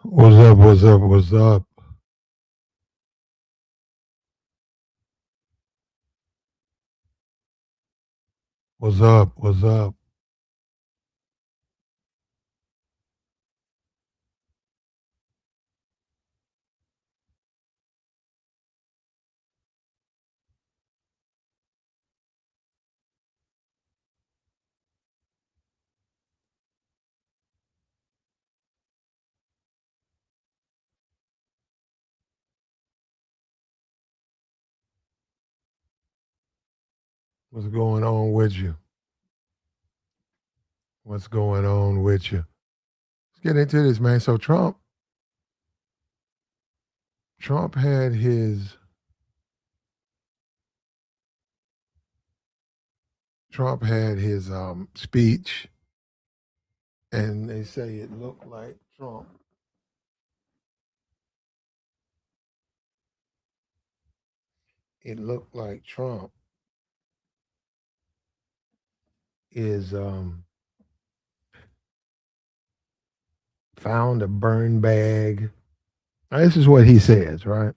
What's up? What's up? What's up? What's up? What's up? What's going on with you? What's going on with you? Let's get into this, man. So Trump had his speech, and they say it looked like Trump. It looked like Trump is found a burn bag. Now, this is what he says, right?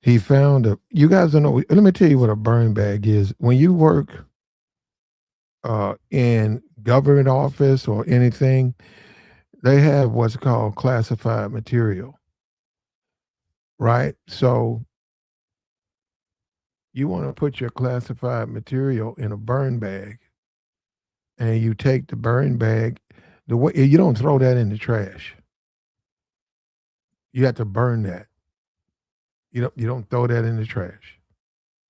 He found a. You guys don't know. Let me tell you what a burn bag is. When you work in government office or anything, they have what's called classified material, right? So you want to put your classified material in a burn bag, and you take the burn bag. The way you don't throw that in the trash. You have to burn that. You don't throw that in the trash.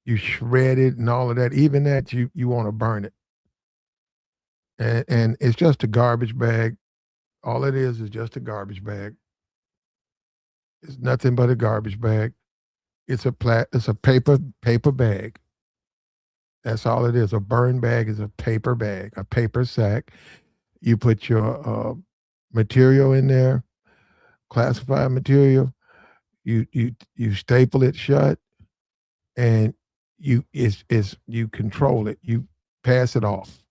You shred it and all of that. Even that you want to burn it, and it's just a garbage bag. All it is just a garbage bag. It's nothing but a garbage bag. It's a paper bag. That's all it is. A burn bag is a paper bag, a paper sack. You put your material in there, classified material. You staple it shut, and you control it. You pass it off,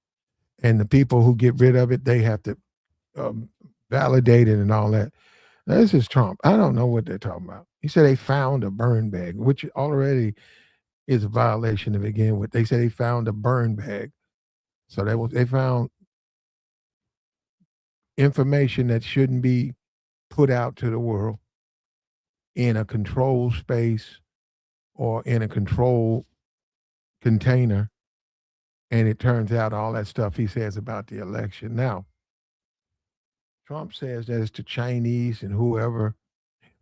and the people who get rid of it, they have to um, validate it and all that. Now, this is Trump. I don't know what they're talking about. He said they found a burn bag, which already is a violation to begin with. They said they found a burn bag. So they found information that shouldn't be put out to the world in a controlled space or in a controlled container. And it turns out all that stuff he says about the election. Now, Trump says that it's the Chinese and whoever,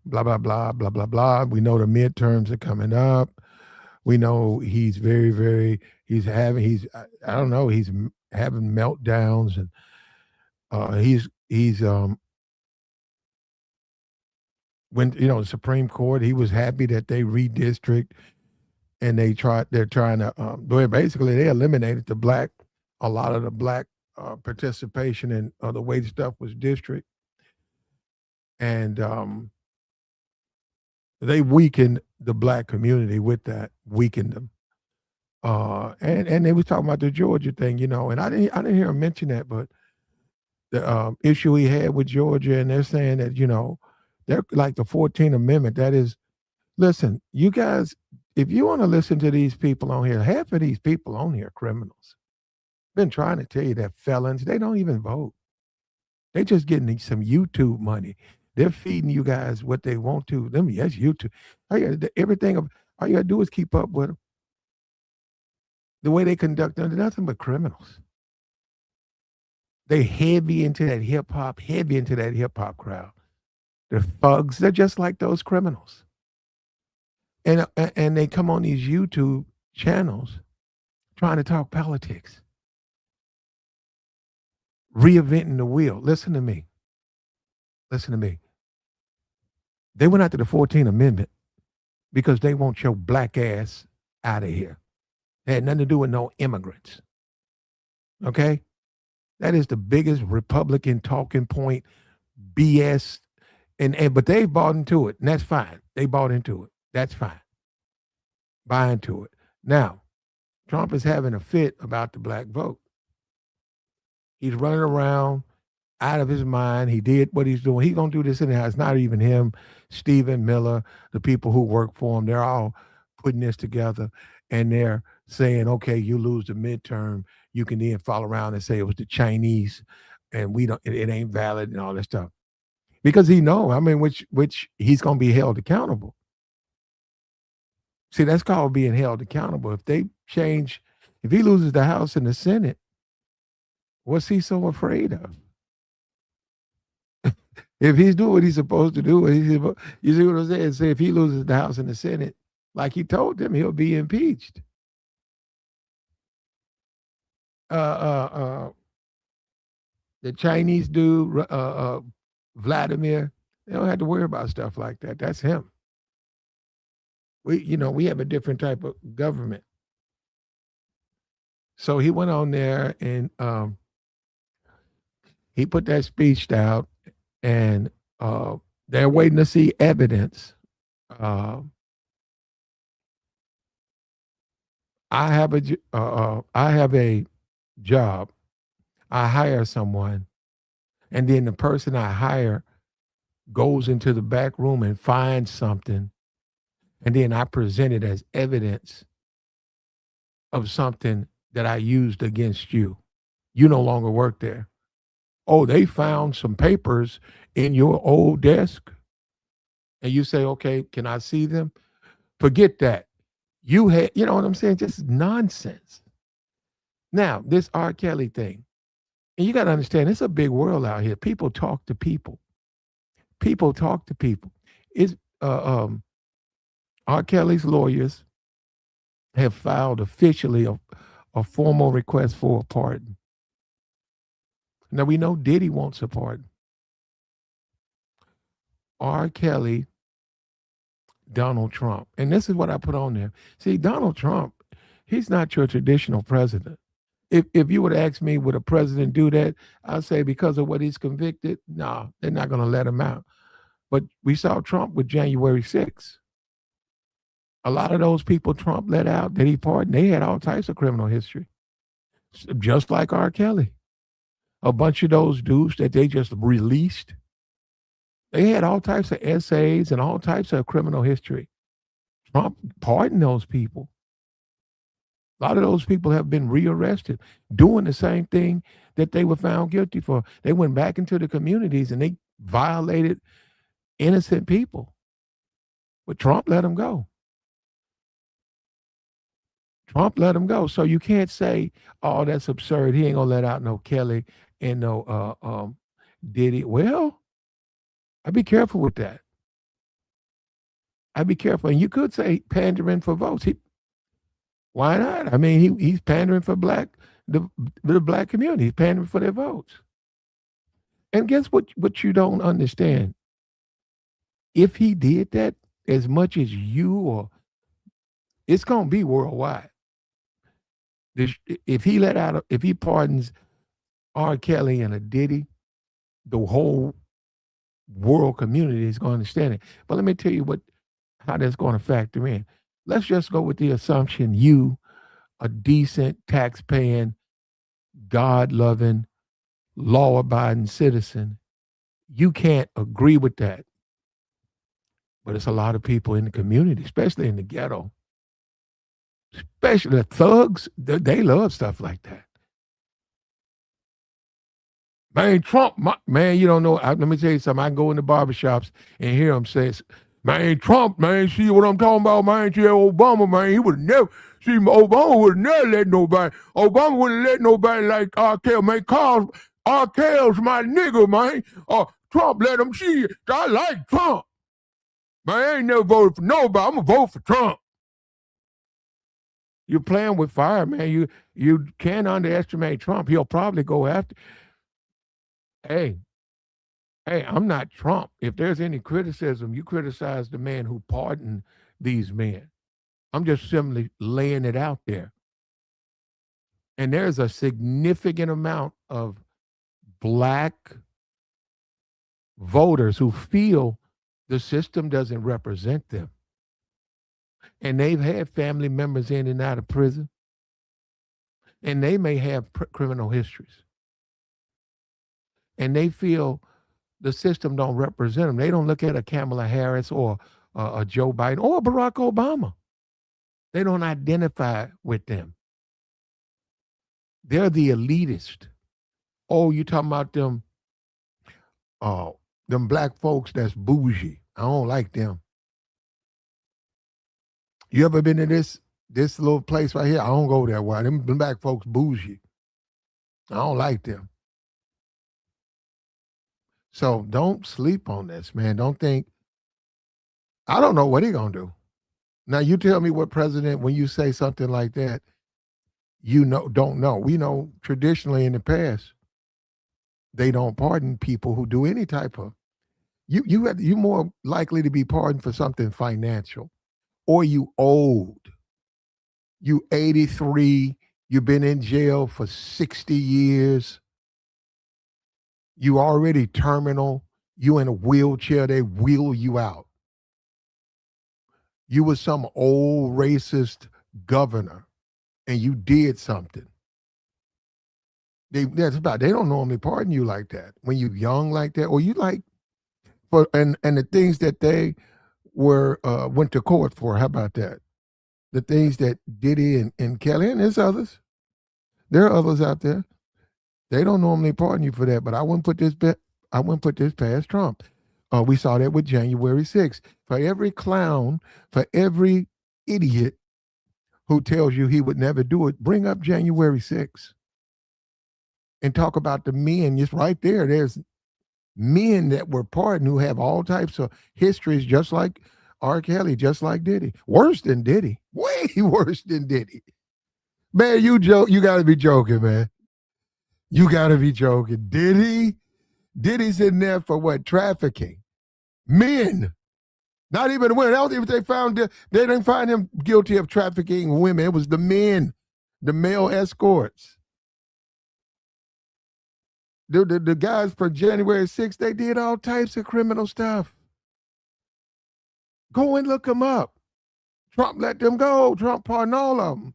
blah, blah, blah, blah, blah, blah. We know the midterms are coming up. We know he's very, very, I don't know, having meltdowns and he's when the Supreme Court, he was happy that they redistrict and they're trying to well, basically they eliminated a lot of the black participation in the way the stuff was district, and they weakened the black community with that, weakened them. And they was talking about the Georgia thing, and I didn't hear him mention that, but the issue he had with Georgia, and they're saying that they're like the 14th Amendment. That is, listen, you guys, if you want to listen to these people on here, half of these people on here are criminals. Been trying to tell you that felons, they don't even vote. They just getting some YouTube money. They're feeding you guys what they want to. Them, yes, YouTube. Everything all you gotta do is keep up with them. The way they conduct them, they're nothing but criminals. They heavy into that hip hop crowd. They're thugs. They're just like those criminals. And they come on these YouTube channels trying to talk politics, reinventing the wheel. Listen to me. Listen to me. They went after the 14th Amendment because they want your black ass out of here. It had nothing to do with no immigrants. Okay? That is the biggest Republican talking point BS. And but they bought into it, and that's fine. They bought into it. That's fine. Buy into it. Now, Trump is having a fit about the black vote. He's running around. out of his mind. He did what he's doing. He's gonna do this anyhow. It's not even him, Stephen Miller, the people who work for him. They're all putting this together, and they're saying, "Okay, you lose the midterm, you can then follow around and say it was the Chinese, and we don't. It ain't valid and all that stuff." Because he know, I mean, which he's gonna be held accountable. See, that's called being held accountable. If they change, if he loses the House and the Senate, what's he so afraid of? If he's doing what he's supposed to do, you see what I'm saying? Say if he loses the House and the Senate, like he told them, he'll be impeached. Uh, uh, uh, the Chinese dude, Vladimir, they don't have to worry about stuff like that. That's him. We have a different type of government. So he went on there and he put that speech out, and they're waiting to see evidence. Uh, I have a job. I hire someone, and then the person I hire goes into the back room and finds something, and then I present it as evidence of something that I used against you. You no longer work there. Oh, they found some papers in your old desk, and you say, okay, can I see them? Forget that. You know what I'm saying? Just nonsense. Now, this R. Kelly thing, and you got to understand, it's a big world out here. People talk to people. People talk to people. It's R. Kelly's lawyers have filed officially a formal request for a pardon. Now we know Diddy wants a pardon. R. Kelly, Donald Trump, and this is what I put on there. See, Donald Trump, he's not your traditional president. If you would ask me, would a president do that? I'd say because of what he's convicted, no, they're not going to let him out. But we saw Trump with January 6th. A lot of those people Trump let out that he pardoned, they had all types of criminal history, just like R. Kelly. A bunch of those dudes that they just released, they had all types of essays and all types of criminal history. Trump pardoned those people. A lot of those people have been rearrested doing the same thing that they were found guilty for. They went back into the communities and they violated innocent people. But Trump let them go. Trump let him go. So you can't say, "Oh, that's absurd. He ain't gonna let out no Kelly and no Diddy." Well, I'd be careful with that. I'd be careful. And you could say pandering for votes. Why not? I mean, he's pandering for the black community. He's pandering for their votes. And guess what you don't understand? If he did that, as much as you or it's gonna be worldwide. If he pardons R. Kelly and a Diddy, the whole world community is going to understand it. But let me tell you how that's going to factor in. Let's just go with the assumption you, a decent, tax-paying, God-loving, law-abiding citizen, you can't agree with that. But it's a lot of people in the community, especially in the ghetto, especially the thugs. They love stuff like that. Man, Trump, man, you don't know. Let me tell you something. I can go in the barbershops and hear them say, "Man, Trump, man, see what I'm talking about, man? See Obama, man, he would never, see, Obama would never let nobody, Obama wouldn't let nobody like R. Kelly, man, cause R. Kelly's my nigga, man. Trump let him see it. I like Trump. Man, I ain't never voted for nobody. I'm going to vote for Trump." You're playing with fire, man. You can't underestimate Trump. He'll probably go after. Hey, hey, I'm not Trump. If there's any criticism, you criticize the man who pardoned these men. I'm just simply laying it out there. And there's a significant amount of black voters who feel the system doesn't represent them. And they've had family members in and out of prison. And they may have criminal histories. and they feel the system don't represent them. They don't look at a Kamala Harris or a Joe Biden or Barack Obama. They don't identify with them. They're the elitist. Oh, you talking about uh, them black folks that's bougie. I don't like them. You ever been to this little place right here? I don't go there. Why them black folks bougie? I don't like them. So don't sleep on this, man. Don't think I don't know what he gonna do. Now you tell me what president when you say something like that, you know don't know. We know traditionally in the past they don't pardon people who do any type of you more likely to be pardoned for something financial or you old. You 83, you've been in jail for 60 years, you already terminal, you in a wheelchair, they wheel you out. You was some old racist governor and you did something. They don't normally pardon you like that when you young like that, or you like for and the things that they were went to court for. How about that? The things that Diddy and Kelly and there's others. There are others out there. They don't normally pardon you for that, but I wouldn't put this past Trump. We saw that with January 6th. For every clown, for every idiot who tells you he would never do it, bring up January 6th and talk about the men. Just right there, there's men that were pardoned who have all types of histories, just like R. Kelly, just like Diddy. Worse than Diddy. Way worse than Diddy. Man, you joke. You got to be joking, man. You got to be joking. Diddy? Diddy's in there for what? Trafficking. Men. Not even women. I don't even they didn't find him guilty of trafficking women. It was the men, the male escorts. The guys for January 6th, they did all types of criminal stuff. Go and look them up. Trump let them go. Trump pardoned all of them.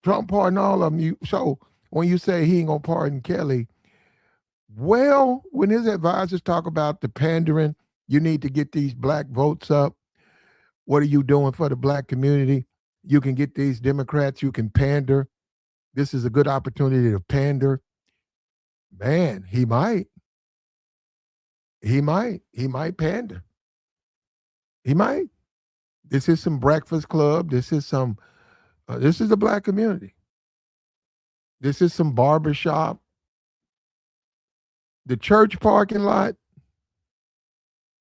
Trump pardoned all of them. So when you say he ain't gonna pardon Kelly, well, when his advisors talk about the pandering, you need to get these black votes up. What are you doing for the black community? You can get these Democrats, you can pander. This is a good opportunity to pander. Man, he might. He might. He might pander. He might. This is some breakfast club. This is the black community. This is some barbershop. The church parking lot,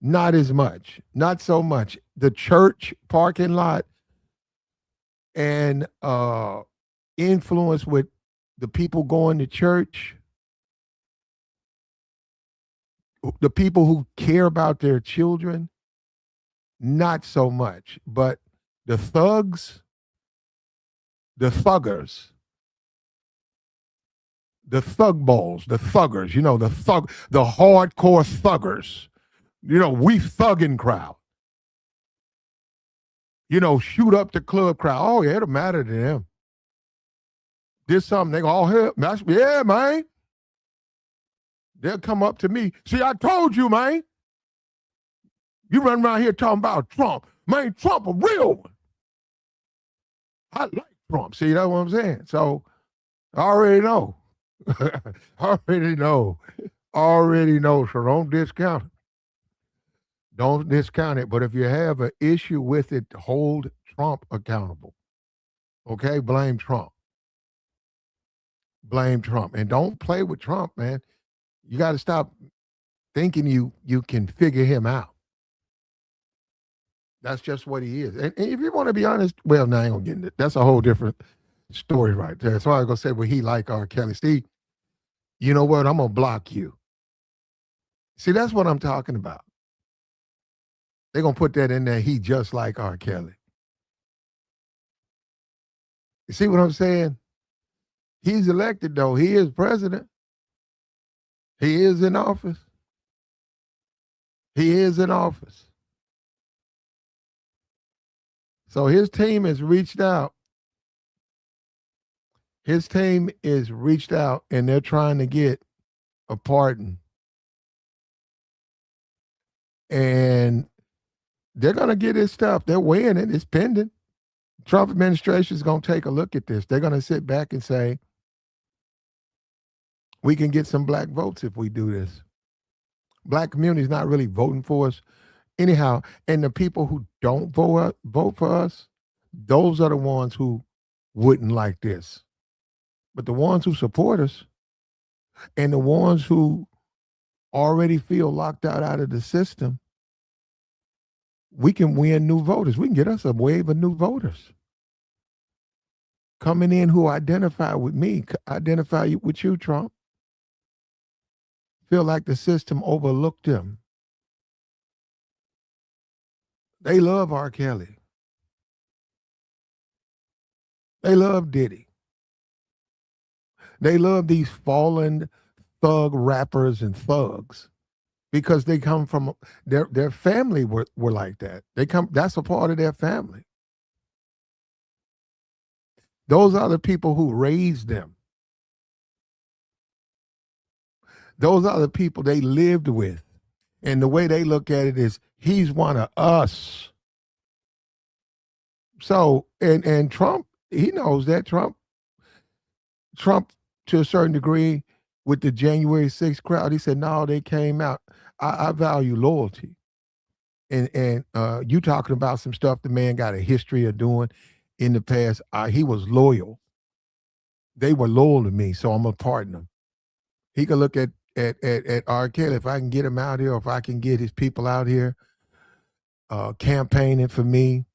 not as much. Not so much. The church parking lot and influence with the people going to church, the people who care about their children, not so much. But the thugs, the thuggers, the thug balls, the thuggers, the hardcore thuggers, we thugging crowd, shoot up the club crowd. Oh, yeah, it'll matter to them. Did something, they go, oh, yeah, man. They'll come up to me. See, I told you, man. You run around here talking about Trump. Man, Trump a real one. I like Trump. See, that's what I'm saying. So I already know. Already know. Already know. So don't discount it. Don't discount it. But if you have an issue with it, hold Trump accountable. Okay? Blame Trump. Blame Trump. And don't play with Trump, man. You got to stop thinking you can figure him out. That's just what he is. And if you want to be honest, well, now I ain't gonna get into it. That's a whole different story right there. So I was gonna say, well, he like R. Kelly. Steve, you know what? I'm gonna block you. See, that's what I'm talking about. They're gonna put that in there. He just like R. Kelly. You see what I'm saying? He's elected though. He is president. He is in office. He is in office. So his team has reached out. His team is reached out and they're trying to get a pardon. And they're going to get his stuff. They're weighing it. It's pending. Trump administration is going to take a look at this. They're going to sit back and say, we can get some black votes if we do this. Black community is not really voting for us anyhow. And the people who don't vote for us, those are the ones who wouldn't like this. But the ones who support us and the ones who already feel locked out of the system, we can win new voters. We can get us a wave of new voters coming in who identify with me, identify with you, Trump. Feel like the system overlooked them. They love R. Kelly. They love Diddy. They love these fallen thug rappers and thugs because they come from their family were like that. That's a part of their family. Those are the people who raised them. Those are the people they lived with. And the way they look at it is he's one of us. So and Trump, he knows that Trump to a certain degree with the January 6th crowd, he said, no, they came out. I value loyalty. And you talking about some stuff the man got a history of doing in the past. He was loyal. They were loyal to me, so I'm gonna pardon him. He could look at R. Kelly, if I can get him out here, or if I can get his people out here campaigning for me,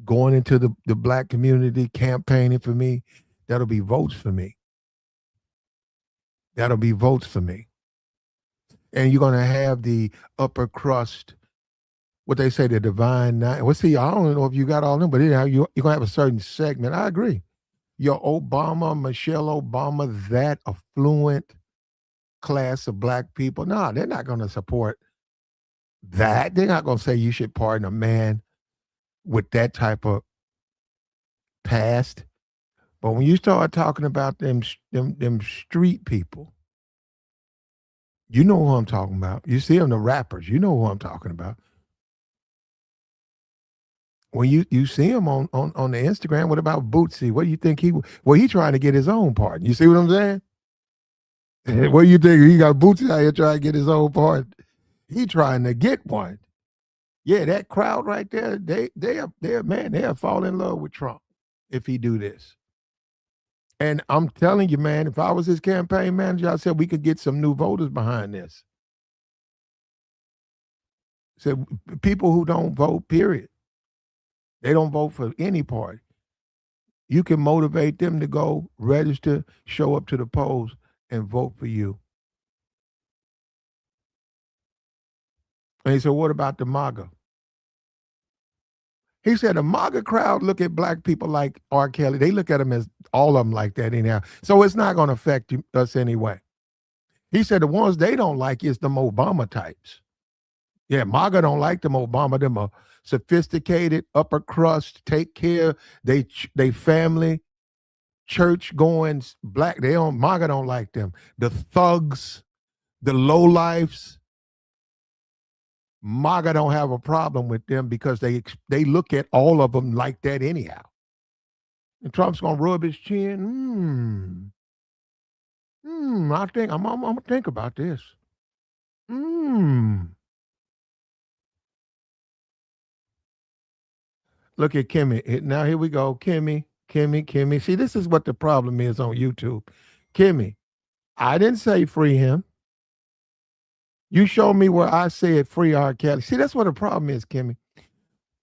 going into the black community, campaigning for me, that'll be votes for me. That'll be votes for me. And you're gonna have the upper crust, what they say, the divine nine. Well, see, I don't know if you got all them, but anyhow, you're gonna have a certain segment. I agree. Your Obama, Michelle Obama, that affluent class of black people, no, they're not going to support that. They're not going to say you should pardon a man with that type of past. But when you start talking about them street people, you know who I'm talking about. You see them, the rappers, you know who I'm talking about. When you see him on the Instagram, what about Bootsy? What do you think he trying to get his own pardon? You see what I'm saying? What do you think? He got Bootsy out here trying to get his own pardon. He trying to get one. Yeah, that crowd right there, they'll fall in love with Trump if he do this. And I'm telling you, man, if I was his campaign manager, I said we could get some new voters behind this. Said people who don't vote, period. They don't vote for any party. You can motivate them to go register, show up to the polls, and vote for you. And he said, what about the MAGA? He said the MAGA crowd look at black people like R. Kelly. They look at him as all of them like that anyhow. So it's not going to affect us anyway. He said the ones they don't like is them Obama types. Yeah, MAGA don't like them Obama. Them are sophisticated, upper crust, take care, they family, church going black. MAGA don't like them. The thugs, the lowlifes, MAGA don't have a problem with them because they look at all of them like that anyhow. And Trump's gonna rub his chin. I think I'm gonna think about this. Look at Kimmy. Now here we go. Kimmy. See, this is what the problem is on YouTube. Kimmy, I didn't say free him. You show me where I said free R. Kelly. See, that's what the problem is, Kimmy.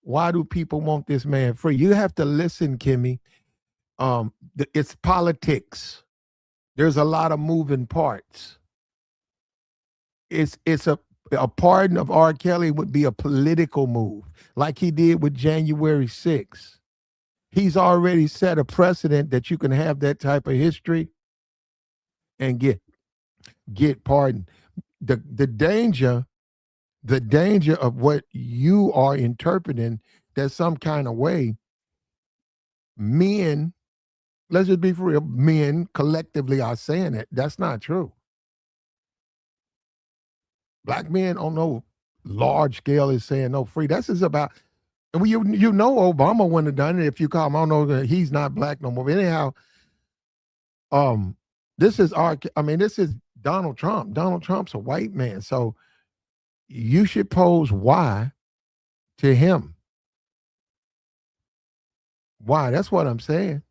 Why do people want this man free? You have to listen, Kimmy. It's politics. There's a lot of moving parts. It's a pardon of R. Kelly would be a political move, like he did with January 6th. He's already set a precedent that you can have that type of history and get pardoned. The danger of what you are interpreting, there's some kind of way men Let's just be for real. Men collectively are saying it. That's not true. Black men on no large scale is saying no free. This is about, well, you know Obama wouldn't have done it if you call him. I don't know that he's not black no more. But anyhow, um, this is our. I mean, this is Donald Trump. Donald Trump's a white man, so you should pose why to him. Why? That's what I'm saying.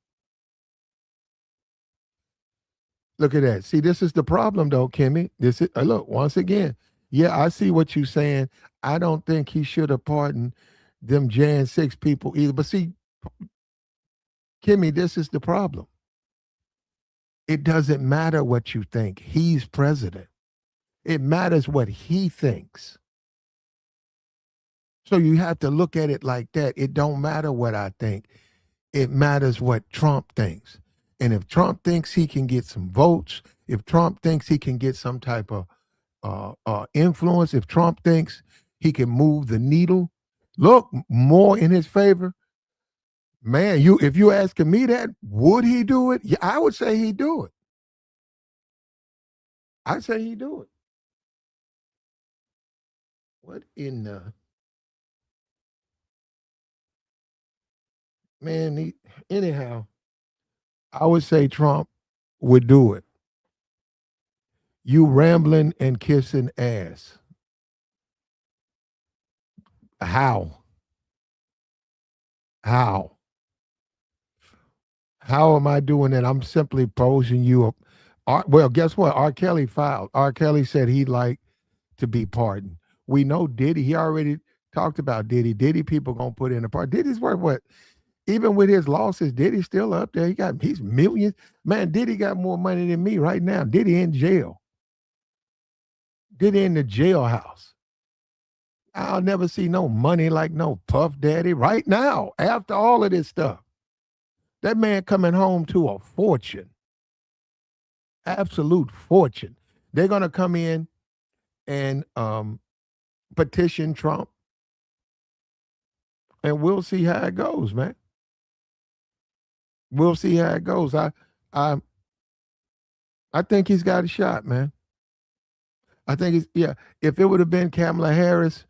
Look at that. See, this is the problem, though, Kimmy. This is look once again. Yeah, I see what you're saying. I don't think he should have pardoned them Jan 6 people either. But see, Kimmy, this is the problem. It doesn't matter what you think. He's president. It matters what he thinks. So you have to look at it like that. It don't matter what I think. It matters what Trump thinks. And if Trump thinks he can get some votes, if Trump thinks he can get some type of influence, if Trump thinks he can move the needle, look more in his favor, man. You, if you asking me that, would he do it? Yeah, I would say he'd do it. I'd say he'd do it. What in the man? Anyhow, I would say Trump would do it. You rambling and kissing ass. How? How? How am I doing that? I'm simply posing you up. Well, guess what? R. Kelly filed. R. Kelly said he'd like to be pardoned. We know Diddy. He already talked about Diddy. Diddy people gonna put in a part. Diddy's worth what? Even with his losses, Diddy's still up there. He's millions. Man, Diddy got more money than me right now. Diddy in jail. Diddy in the jailhouse. I'll never see no money like no Puff Daddy right now. After all of this stuff, that man coming home to a fortune, absolute fortune. They're gonna come in and petition Trump, and we'll see how it goes, man. We'll see how it goes. I I think he's got a shot, man. I think he's yeah. If it would have been Kamala Harris,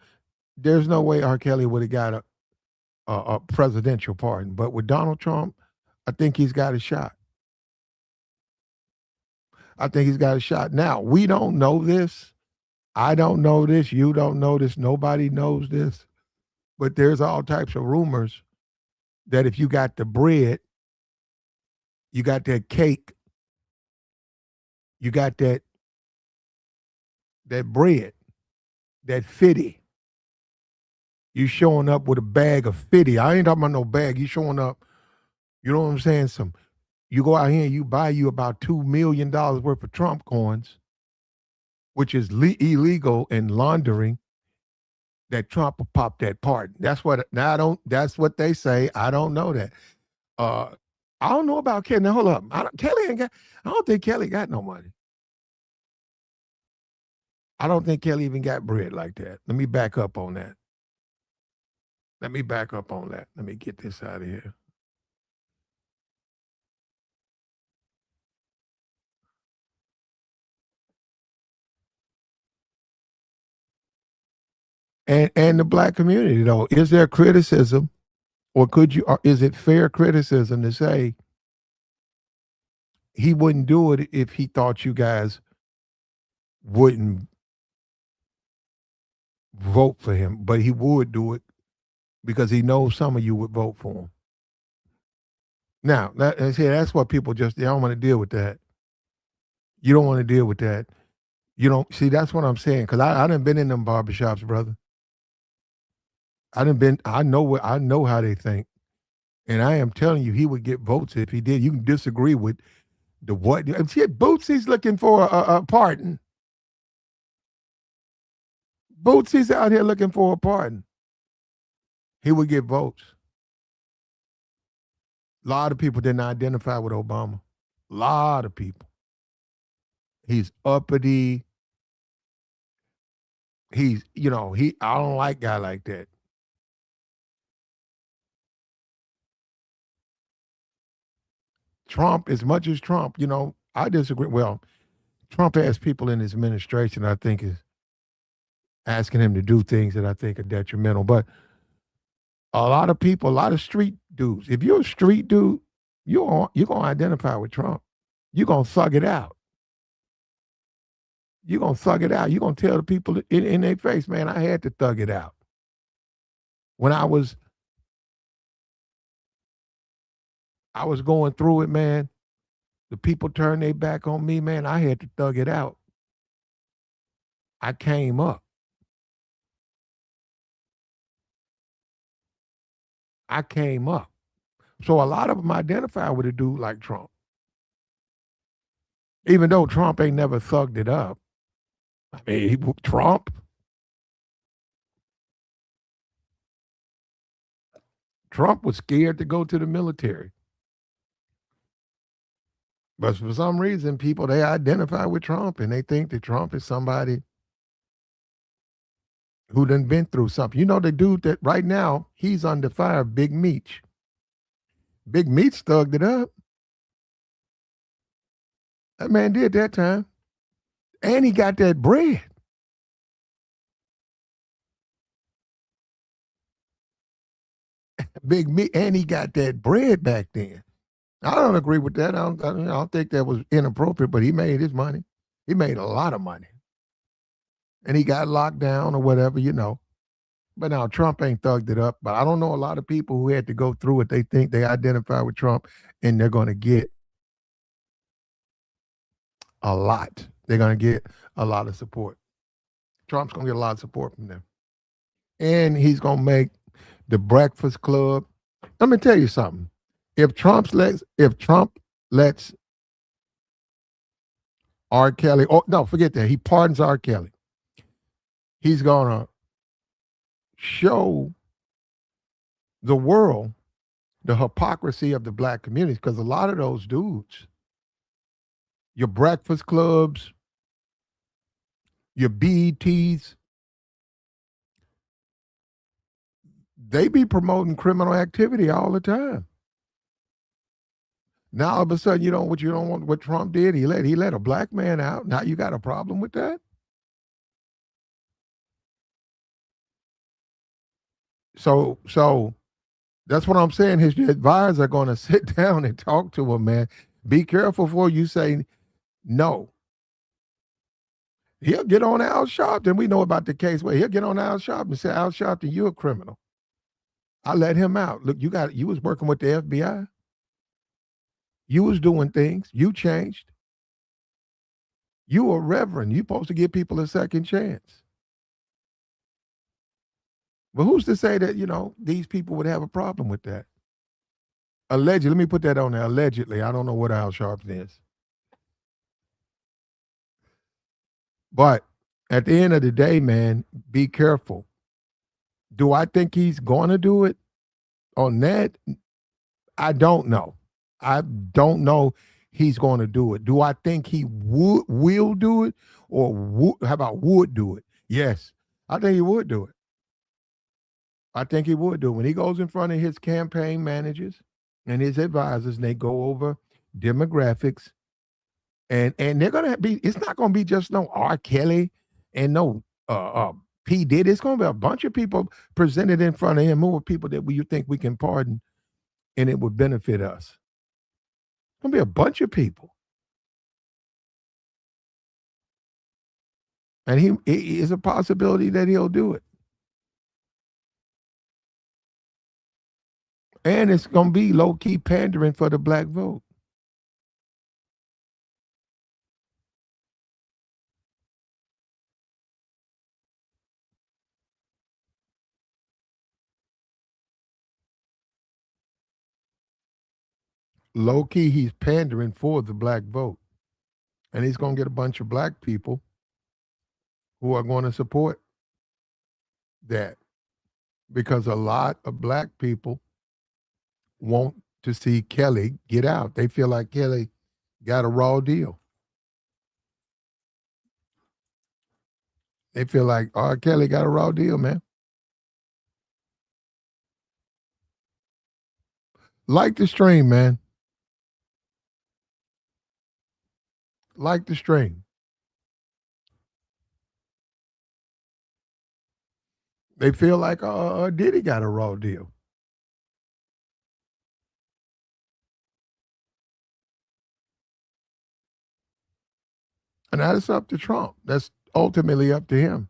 there's no way R. Kelly would have got a presidential pardon. But with Donald Trump, I think he's got a shot. I think he's got a shot. Now, we don't know this. I don't know this. You don't know this. Nobody knows this. But there's all types of rumors that if you got the bread, you got that cake, you got that bread, that fitty. You showing up with a bag of fitty. I ain't talking about no bag. You showing up, you know what I'm saying? You go out here and you buy you about $2 million worth of Trump coins, which is illegal and laundering. That Trump will pop that pardon. That's what now I don't. That's what they say. I don't know that. Uh, I don't know about Kelly. Now hold up. Kelly ain't got. I don't think Kelly got no money. I don't think Kelly even got bread like that. Let me back up on that. Let me back up on that. Let me get this out of here. And the black community though, is there criticism, or could you? Or is it fair criticism to say he wouldn't do it if he thought you guys wouldn't vote for him, but he would do it because he knows some of you would vote for him. Now, that's what people just they don't want to deal with that. You don't want to deal with that. You don't see. That's what I'm saying. Because I done been in them barbershops, brother. I done been. I know what I know how they think, and I am telling you, he would get votes if he did. You can disagree with the what? See, Bootsy's looking for a pardon. Bootsy's out here looking for a pardon. He would get votes. A lot of people didn't identify with Obama. A lot of people. He's uppity. He's, I don't like guy like that. Trump, as much as Trump, I disagree. Well, Trump has people in his administration I think is asking him to do things that I think are detrimental. But a lot of people, a lot of street dudes, if you're a street dude, you're gonna identify with Trump. You're gonna thug it out. You're gonna thug it out. You're gonna tell the people in their face, man, I had to thug it out. When I was going through it, man, the people turned their back on me, man. I had to thug it out. I came up. I came up. So a lot of them identify with a dude like Trump. Even though Trump ain't never thugged it up. I mean, Trump was scared to go to the military. But for some reason, people, they identify with Trump and they think that Trump is somebody who done been through something. You know, the dude that right now, he's under fire, Big Meech. Big Meech thugged it up. That man did that time. And he got that bread. Big Meech, and he got that bread back then. I don't agree with that. I don't think that was inappropriate, but he made his money. He made a lot of money. And he got locked down or whatever. But now Trump ain't thugged it up. But I don't know a lot of people who had to go through it. They think they identify with Trump and they're going to get a lot. They're going to get a lot of support. Trump's going to get a lot of support from them. And he's going to make the Breakfast Club. Let me tell you something. If Trump lets R. Kelly, oh no, forget that. He pardons R. Kelly. He's going to show the world the hypocrisy of the black communities because a lot of those dudes, your Breakfast Clubs, your BETs, they be promoting criminal activity all the time. Now all of a sudden you don't want what Trump did. He let a black man out. Now you got a problem with that? So that's what I'm saying. His advisors are going to sit down and talk to him, man. Be careful before you say no. He'll get on Al Sharpton. We know about the case where he'll get on Al Sharpton and say, Al Sharpton, you're a criminal. I let him out. Look, you was working with the FBI. You was doing things. You changed. You a reverend. You supposed to give people a second chance. But who's to say that, these people would have a problem with that? Allegedly, let me put that on there. Allegedly, I don't know what Al Sharpton is. But at the end of the day, man, be careful. Do I think he's going to do it on that? I don't know. I don't know he's going to do it. Do I think he will do it, or how about would do it? Yes, I think he would do it. I think he would do it when he goes in front of his campaign managers and his advisors, and they go over demographics, and they're gonna be. It's not gonna be just no R. Kelly and no P. Diddy. It's gonna be a bunch of people presented in front of him, more people that you think we can pardon, and it would benefit us. It's gonna be a bunch of people, and he is a possibility that he'll do it, and it's gonna be low key pandering for the black vote. Low key, he's pandering for the black vote, and he's gonna get a bunch of black people who are going to support that because a lot of black people want to see Kelly get out. They feel like Kelly got a raw deal. They feel like R. Kelly got a raw deal, man. Like the stream, man. like the string. They feel like Diddy got a raw deal, and that's up to Trump. That's ultimately up to him.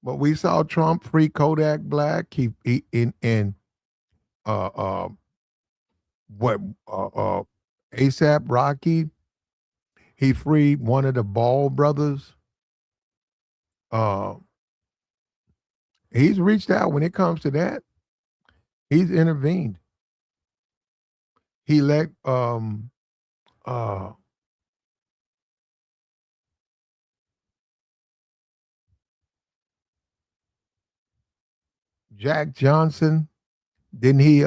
But we saw Trump free Kodak Black. He in uh uh what ASAP Rocky. He freed one of the Ball brothers. Uh, he's reached out when it comes to that. He's intervened. He let uh Jack Johnson. Didn't he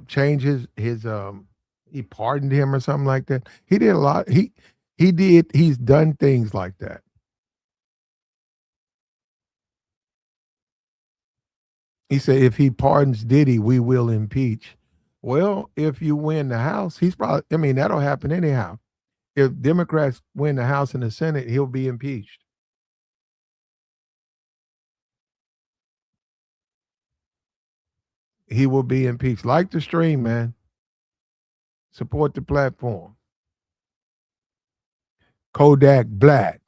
change his he pardoned him or something like that? He did a lot. He's done things like that. He said if he pardons Diddy, we will impeach. Well, if you win the House, he's probably I mean, that'll happen anyhow. If Democrats win the House and the Senate, he'll be impeached. He will be impeached. Like the stream, man. Support the platform. Kodak Black,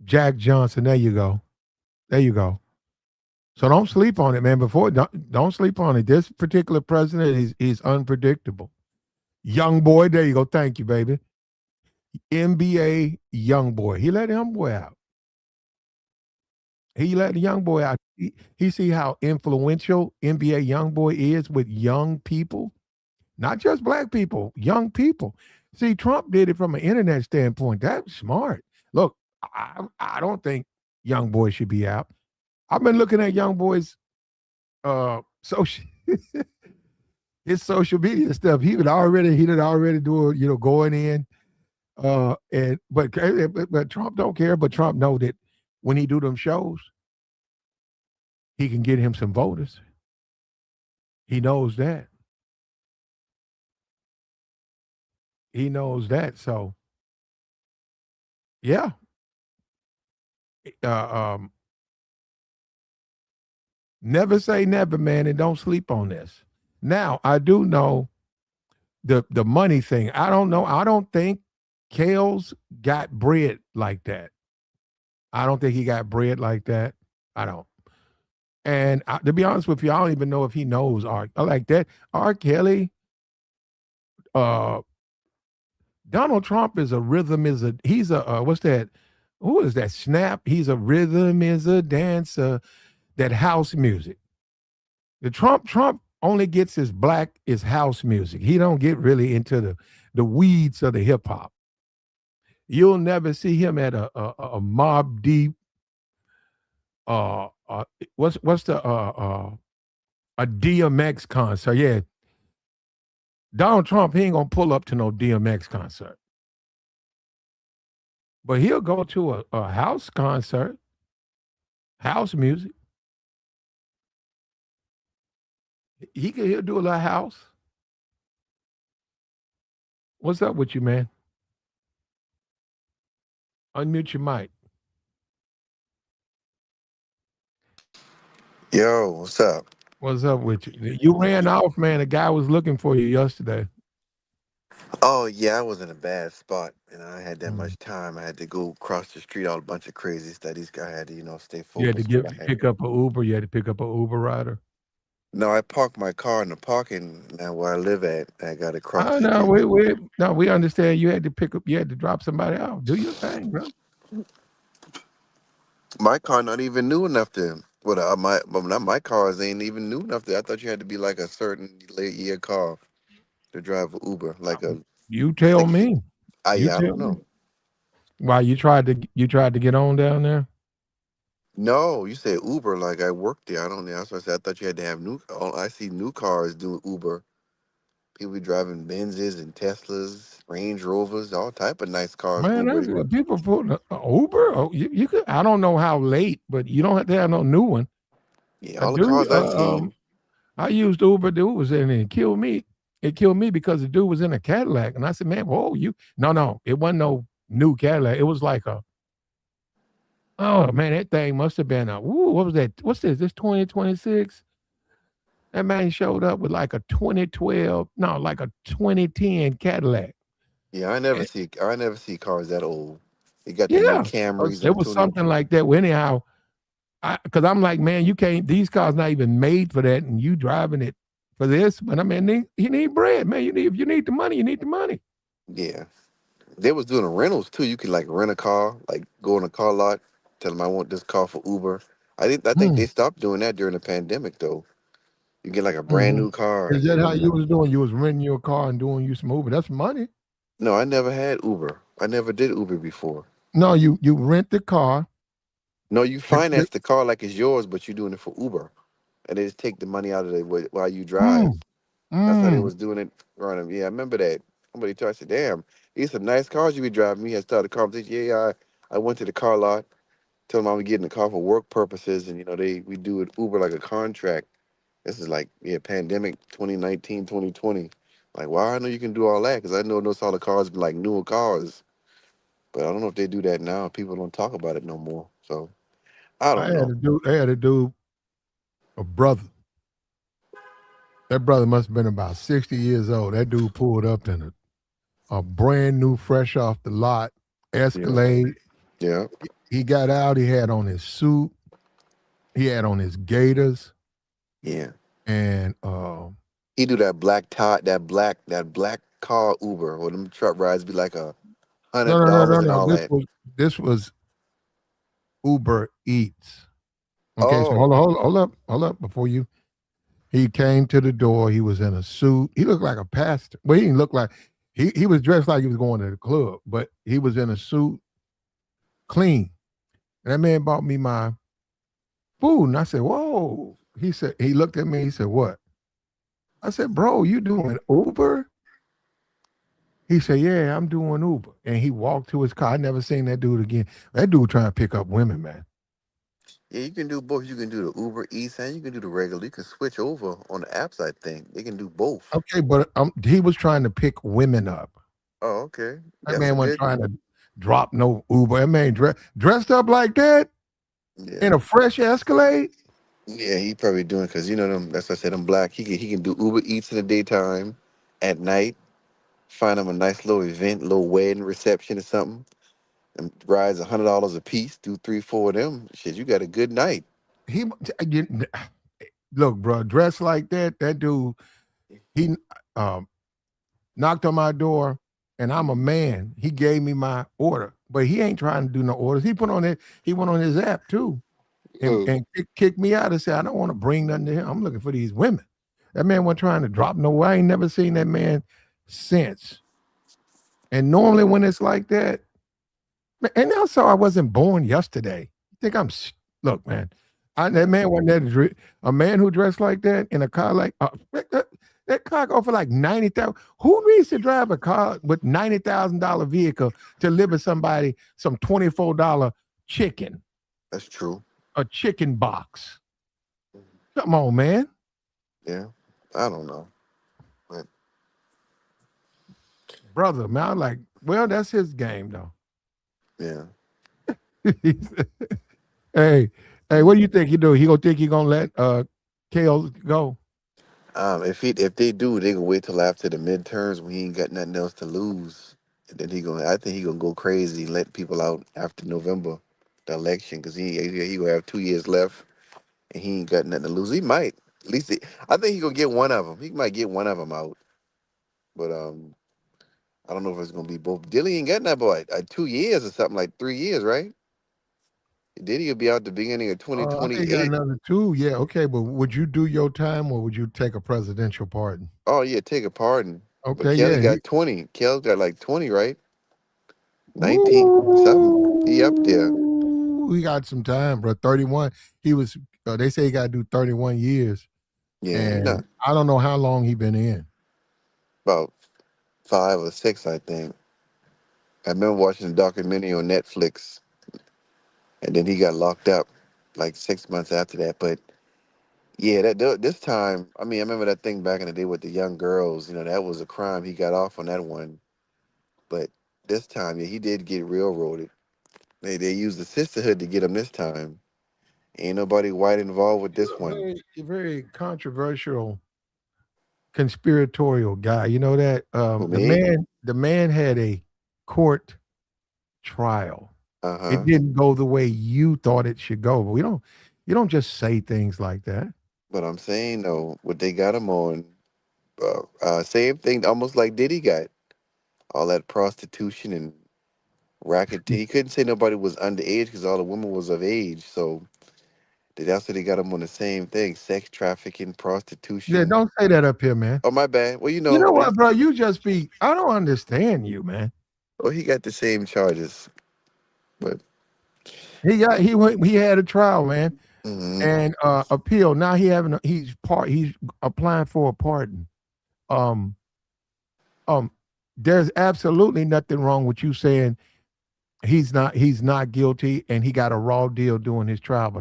Jack Johnson. There you go. There you go. So don't sleep on it, man. Before don't sleep on it. This particular president is unpredictable. Young boy, there you go. Thank you, baby. NBA young boy. He let the young boy out. He let the young boy out. He see how influential NBA young boy is with young people, not just black people, young people. See, Trump did it from an internet standpoint. That's smart. Look, I don't think young boys should be out. I've been looking at young boys social his social media stuff. He did already do going in and but Trump don't care. But Trump know that when he do them shows, he can get him some voters. He knows that. He knows that. So yeah, uh, um, never say never, man, and don't sleep on this. Now I do know the money thing. I don't know. I don't think Kales got bread like that. I don't think he got bread like that. I don't. And to be honest with you, I don't even know if he knows R. Like that. R. Kelly, uh, Donald Trump is a rhythm. He's a what's that? Who is that? Snap. He's a rhythm. Is a dancer. That house music. The Trump only gets his house music. He don't get really into the weeds of the hip hop. You'll never see him at a Mob Deep. What's the a DMX concert? Yeah, Donald Trump he ain't gonna pull up to no DMX concert, but he'll go to a house concert, house music. He'll do a little house. What's up with you, man? Unmute your mic. Yo, what's up? What's up with you? You ran off, man. The guy was looking for you yesterday. Oh yeah, I was in a bad spot, and I had that Mm. much time. I had to go across the street, all a bunch of crazy studies. I had to, stay You had to focused. What I had. pick up a Uber. You had to pick up a Uber rider. No, I parked my car in the parking now where I live at. I got to cross Oh the no, street. we understand. You had to pick up. You had to drop somebody out. Do your thing, bro. My car not even new enough to. What but not my cars ain't even new enough to. I thought you had to be like a certain late year car to drive a Uber, like a You tell six. me. You I tell don't me. know. Why you tried to get on down there? No, you said Uber like I worked there. I don't know. That's what I said. I thought you had to have new. Oh, I see new cars doing Uber. People be driving Benzes and Teslas, Range Rovers, all type of nice cars. Man, Uber. that's what people put Uber. Oh, you could. I don't know how late, but you don't have to have no new one. Yeah, A all the dude, cars I seen. I used Uber. Dude was in it. It killed me. It killed me because the dude was in a Cadillac, and I said, "Man, whoa, you no, it wasn't no new Cadillac. It was like a oh man, that thing must have been a woo. What was that? What's this? This 2026? That man showed up with like a 2012, no, like a 2010 Cadillac. Yeah, And, I never see cars that old. They got the new yeah, Camrys, it them was 20. something like that. Well, anyhow, because I'm like, man, you can't. These cars not even made for that, and you driving it for this. But I mean, you need bread, man. You need if you need the money, you need the money. Yeah. They was doing the rentals too. You could like rent a car, like go in a car lot, tell them I want this car for Uber. I think Hmm. they stopped doing that during the pandemic though. You get like a brand Hmm. new car Is and that then how you was doing? You was renting your car and doing you some Uber. That's money. no, I never had Uber. I never did Uber before. No, you rent the car. No, you They, they, finance the car like it's yours, but you're doing it for Uber. And they just take the money out of it while you drive. mm, That's how they mm. was doing it running. Yeah, I remember that. Somebody told I said, damn, these some nice cars you be driving. We had started the conversation. Yeah, I went to the car lot, told them I was getting the car for work purposes, and we do it Uber like a contract. This is like pandemic 2019, 2020. Like, wow, I know you can do all that because I know those all the cars be like newer cars, but I don't know if they do that now. People don't talk about it no more. So I don't know. I had a dude, a brother. That brother must have been about 60 years old. That dude pulled up in a brand new, fresh off the lot Yeah, Escalade. yeah, He got out. He had on his suit. He had on his gaiters, yeah. and He do that black tie, that black car Uber, or them truck rides be like a no, hundred no, no, no, dollars and no. all that. This was Uber Eats. Okay, so Oh, hold up before you. He came to the door. He was in a suit. He looked like a pastor. Well, he didn't look like he was dressed like he was going to the club, but he was in a suit, clean. And that man bought me my food, and I said, "Whoa!" He said he looked at me. He said, "What?" I said, "Bro, you doing Uber?" He said, "Yeah, I'm doing Uber." And he walked to his car. I never seen that dude again. That dude trying to pick up women, man. yeah, you can do both. You can do the Uber Eats and you can do the regular. You can switch over on the apps. I think they can do both. Okay, but he was trying to pick women up. Oh, okay, That that's a man wasn't good. trying to drop no Uber. That man dressed up like that Yeah, in a fresh Escalade. yeah, he probably doing because them. That's what I said. I'm black. He can do Uber Eats in the daytime, at night. Find him a nice little event, little wedding reception or something. And rides $100 a piece. Do three, four of them. Shit, you got a good night. He look, bro, dressed like that. That dude, he um, knocked on my door, and I'm a man. He gave me my order, but he ain't trying to do no orders. He put on it. He went on his app too, Oh, and kicked me out and said, "I don't want to bring nothing to him. I'm looking for these women." That man wasn't trying to drop no. I ain't never seen that man since. And normally when it's like that, and also I wasn't born yesterday. You think look, man. That man wasn't a man who dressed like that in a car like that car go for like 90,000. Who needs to drive a car with $90,000 vehicle to deliver somebody some $24 chicken, that's true. a chicken box? Come on, man, Yeah, I don't know, but brother. Man, I'm like, well, that's his game though. yeah. Hey, hey, what do you think he do? He gonna think he gonna let Kale go? If they do, they gonna wait till after the midterms when he ain't got nothing else to lose, and then I think he gonna go crazy and let people out after November, the election, because he gonna have 2 years left and he ain't got nothing to lose. He might, at least I think he gonna get one of them. He might get one of them out, but I don't know if it's gonna be both. Dilly ain't got that boy 2 years or something like 3 years, right? Diddy will be out the beginning of I think he got 2028. another two. Yeah, okay, but would you do your time or would you take a presidential pardon? Oh yeah, take a pardon. But Okay, Kelly yeah. got 20. Kelly got like 20, right? 19 something. He up there. He got some time, bro. 31. He was. They say he got to do 31 years, Yeah, he and not I don't know how long he been in. about 5 or 6, I think. I remember watching a documentary on Netflix, and then he got locked up like 6 months after that. But Yeah, this time, I mean, I remember that thing back in the day with the young girls. You know, that was a crime. He got off on that one. But this time, yeah, he did get railroaded. They used the sisterhood to get him this time. Ain't nobody white involved with this You're one. a very controversial, conspiratorial guy. You know that Who, me? the man had a court trial. Uh It huh. didn't go the way you thought it should go. But we don't. You don't just say things like that. But I'm saying though, what they got him on, same thing, almost like Diddy got all that prostitution and racketeering. He couldn't say nobody was underage because all the women was of age. So that's what they got him on the same thing: sex trafficking, Yeah, prostitution. don't say that up here, man. Oh, my bad. Well, You know what, bro? You just be. I don't understand you, man. well, he got the same charges. But He had a trial, man, mhm. and appeal. Now he's applying for a pardon. Um um, there's absolutely nothing wrong with you saying he's not guilty and he got a raw deal doing his trial, but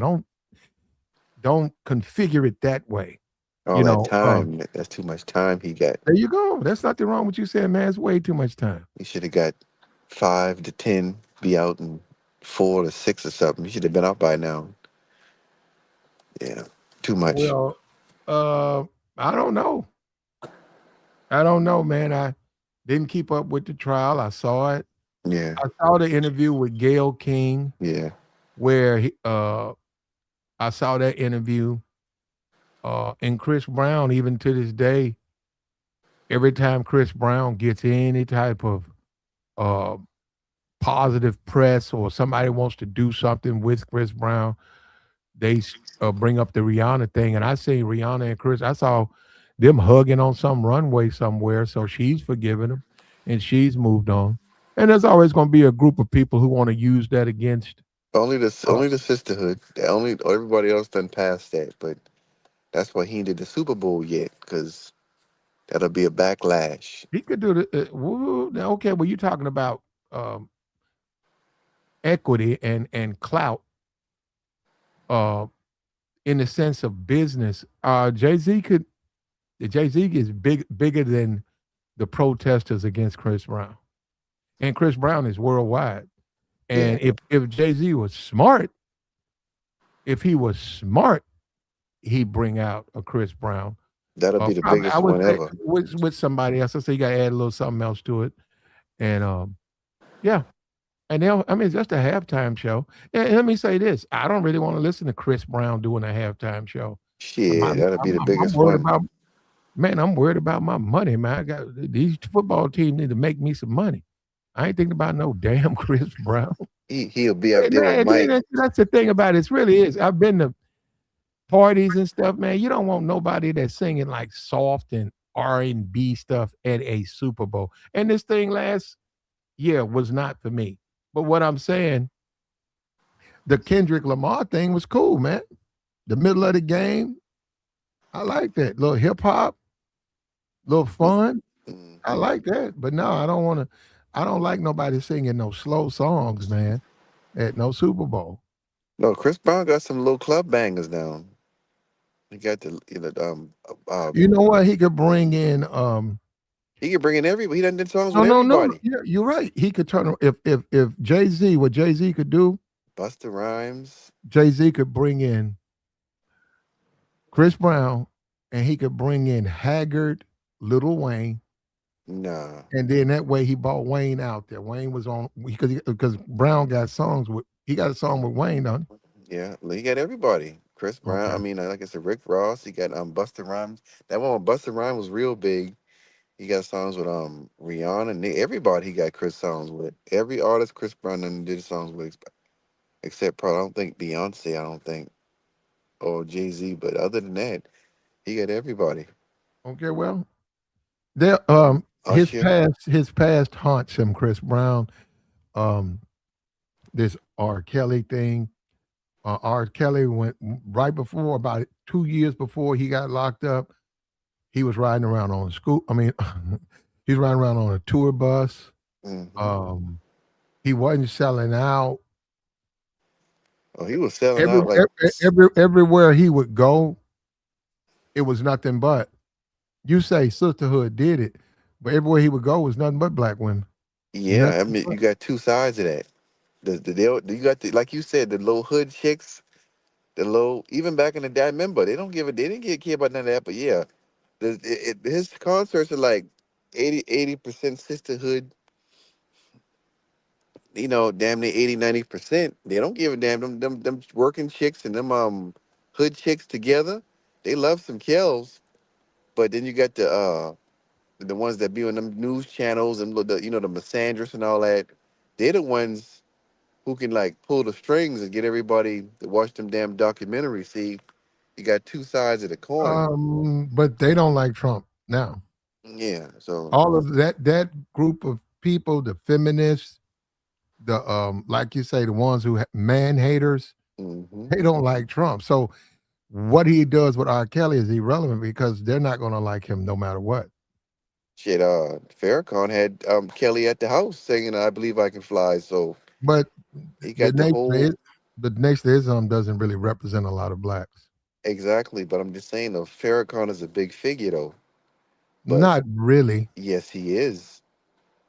don't configure it that way. All You that know, time, that's too much time he got. there you go. There's nothing wrong with you saying, man, it's way too much time. He should have got 5 to 10, be out in 4 to 6 or something. He should have been out by now. Yeah, too much. Well, uh, I don't know. I don't know, man. I didn't keep up with the trial. I saw it. Yeah, I saw the interview with Gail King yeah. where I saw that interview. And Chris Brown, even to this day, every time Chris Brown gets any type of uh, positive press or somebody wants to do something with Chris Brown, they bring up the Rihanna thing. And I see Rihanna and Chris, I saw them hugging on some runway somewhere. So she's forgiven him and she's moved on. And there's always going to be a group of people who want to use that against. Only the sisterhood. The only everybody else done passed that, but that's why he ain't did the Super Bowl yet, because that'll be a backlash. He could do the. Okay, well, you're talking about um, equity and clout uh, in the sense of business. Jay Z is bigger than the protesters against Chris Brown, and Chris Brown is worldwide. Yeah, And if Jay Z was smart, if he was smart, he'd bring out a Chris Brown. that'll be the Probably I biggest would one say ever. with somebody else. I say you got to add a little something else to it, and yeah. And they'll, I mean, it's just a halftime show. And let me say this: I don't really want to listen to Chris Brown doing a halftime show. Shit, that'll be the I'm biggest worried one. about, man. I'm worried about my money, man. I got these football teams need to make me some money. I ain't thinking about no damn Chris Brown. He'll be Hey, up there with man, Mike. that's the thing about it. It really is. I've been to parties and stuff, man. You don't want nobody that's singing like soft and R&B stuff at a Super Bowl. And this thing last year was not for me. But what I'm saying, the Kendrick Lamar thing was cool, man. The middle of the game, I like that. Little hip hop, little fun. I Hmm. like that. But no, I don't want to. I don't like nobody singing no slow songs, man, at no Super Bowl. No, Chris Brown got some little club bangers now. He got the You know what? He could bring in. he can bring in everybody. He done did songs No, with no, no. everybody. Yeah, you're right. He could turn. If Jay Z, what Jay Z could do, Busta Rhymes. Jay Z could bring in Chris Brown, and he could bring in Haggard, Little Wayne, Nah. and then that way he brought Wayne out there. Wayne was on because Brown got songs with he got a song with Wayne on. Yeah, he got everybody. Chris Brown. I Okay. mean, like I said, Rick Ross. He got Busta Rhymes. That one with Busta Rhymes was real big. He got songs with Rihanna. Everybody he got Chris songs with. Every artist Chris Brown done did songs with, except probably I don't think Beyonce. I don't think or Jay Z. But other than that, he got everybody. Okay. Well, there Usher. his past haunts him. Chris Brown. Um, this R. Kelly thing. R. Kelly went right before about 2 years before he got locked up. He was riding around on a school. I mean, he's riding around on a tour bus. Hmm. Um, he wasn't selling out. Oh, he was selling out like Everywhere he would go. it was nothing but. You say sisterhood did it, but everywhere he would go was nothing but black women. Yeah, I Nothing mean, but. you got two sides of that. You got the, like you said, the little hood chicks, the low. Even back in the day, I remember they didn't get care about none of that. But yeah, his concerts are like 80% sisterhood. Damn near 80-90%. They don't give a damn. Them working chicks and them hood chicks together. They love some kills. But then you got the ones that be on them news channels and the misandrous and all that. They're the ones who can like pull the strings and get everybody to watch them damn documentaries. See, you got two sides of the coin. But they don't like Trump now. Yeah. So. All of that group of people, the feminists, the like you say, the ones who man haters, Hmm. they don't like Trump. So what he does with R. Kelly is irrelevant because they're not going to like him no matter what. Shit. Farrakhan had Kelly at the house singing "I Believe I Can Fly." So But he the got the nation of whole. the nation of Islam doesn't really represent a lot of blacks. Exactly. But I'm just saying though, Farrakhan is a big figure though. But Not really. yes, he is.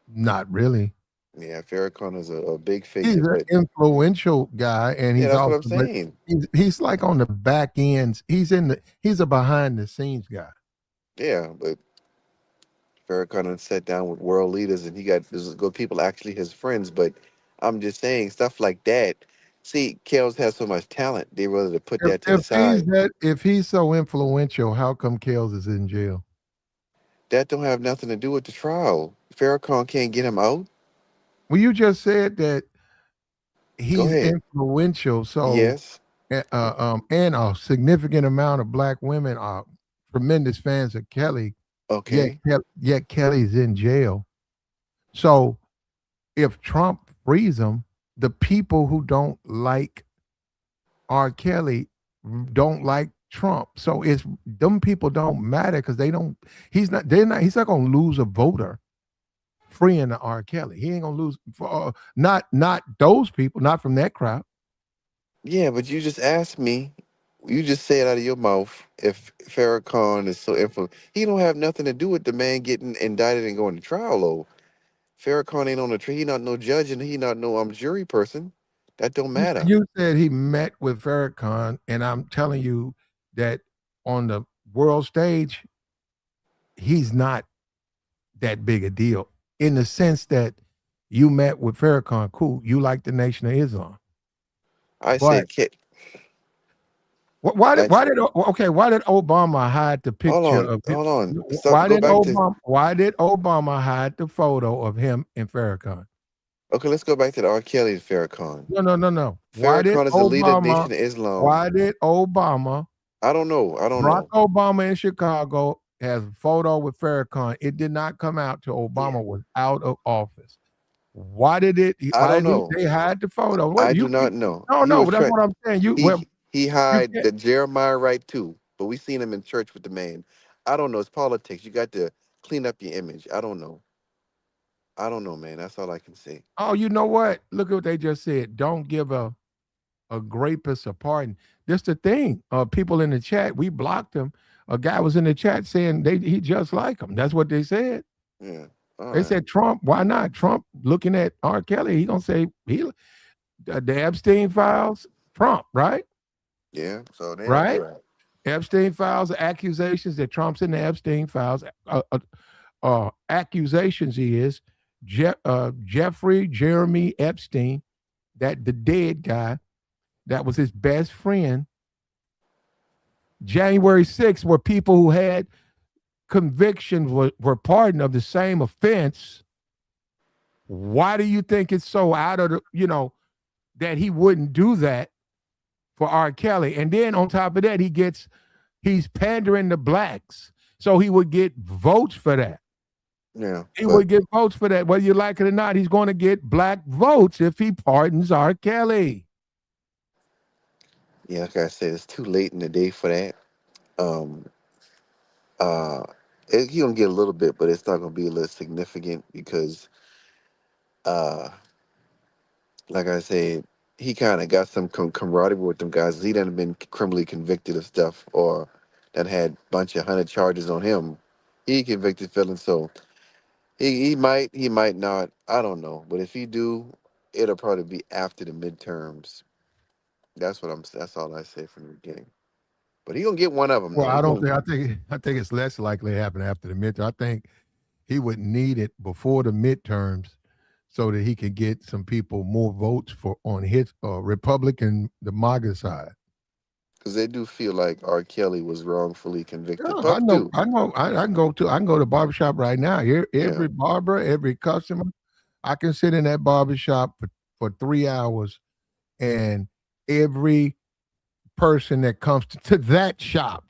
Not really. Yeah, Farrakhan is a big He's figure. an But influential guy, and yeah, he's that's what also, I'm but saying. he's like on the back ends. He's a behind the scenes guy. Yeah, but Farrakhan done sat down with world leaders, and he got there's good people actually his friends. But I'm just saying stuff like that. See, Kels has so much talent. They rather to put that to the side. If he's so influential, how come Kales is in jail? That don't have nothing to do with the trial. Farrakhan can't get him out. Well, you just said that Go he's ahead. influential, so Yes. and a significant amount of black women are tremendous fans of Kelly. Yet, Okay. yet Kelly's in jail. So if Trump frees him, the people who don't like R. Kelly don't like Trump. So it's them people don't matter because they don't. He's not. They're not. He's not going to lose a voter freeing the R. Kelly. He ain't going to lose. Not those people. Not from that crowd. Yeah, but you just asked me. You just said out of your mouth if Farrakhan is so influential. He don't have nothing to do with the man getting indicted and going to trial. Though Farrakhan ain't on the tree. He not no judge and he not no jury person. That don't matter. You said he met with Farrakhan, and I'm telling you that on the world stage, he's not that big a deal in the sense that you met with Farrakhan. Cool, you like the Nation of Islam, I but said, kid. why did okay? Why did Obama hide the Hold picture on, of him? hold on. Stop. Go back to Why did Obama hide the photo of him and Farrakhan? okay. Let's go back to the R. Kelly and Farrakhan. No, no, no, no. Farrakhan is the leader of Nation of Islam. Why did Obama I don't know. I don't Barack know. Obama in Chicago has a photo with Farrakhan? It did not come out till Yeah, Obama was out of office. Why did it? I Why don't did know. they hide the photo? What I you? do not know. No, He no. was That's trying. what I'm saying. He You hide can't. the Jeremiah right too, but we seen him in church with the man. I don't know. It's politics. You got to clean up your image. I don't know. I don't know, man. That's all I can say. Oh, you know what? Look at what they just said. Don't give a rapist a pardon. That's the thing. People in the chat, we blocked him. A guy was in the chat saying he just like him. That's what they said. Yeah. All They right. said Trump. Why not Trump? Looking at R. Kelly, he gonna say the Epstein files. Trump, right? Yeah. So they have Right. to. Epstein files, accusations that Trump's in the Epstein files. Accusations is Jeffrey Jeremy Epstein, that the dead guy that was his best friend. January 6th, where people who had convictions were pardoned of the same offense. Why do you think it's so out of that he wouldn't do that for R. Kelly? And then on top of that, he's pandering to blacks. So he would get votes for that. Yeah. He But would get votes for that. Whether you like it or not, he's going to get black votes if he pardons R. Kelly. yeah, like I said, it's too late in the day for that. Um. Uh. He gonna get a little bit, but it's not gonna be a little significant because uh like I said, he kind of got some camaraderie with them guys. He done been criminally convicted of stuff or that had a bunch of 100 charges on him. He convicted felon, so he might not. I don't know, but if he do, it'll probably be after the midterms. That's all I say from the beginning. But he gonna get one of them Well, though. He I don't gonna. think. I think it's less likely to happen after the midterm. I think he would need it before the midterms so that he could get some people more votes for on his Republican, the MAGA side. Because they do feel like R. Kelly was wrongfully convicted. Yeah, I Puff know. do. I know. I can go to barbershop right now. Here, Yeah. every barber, every customer, I can sit in that barbershop for 3 hours, and every person that comes to that shop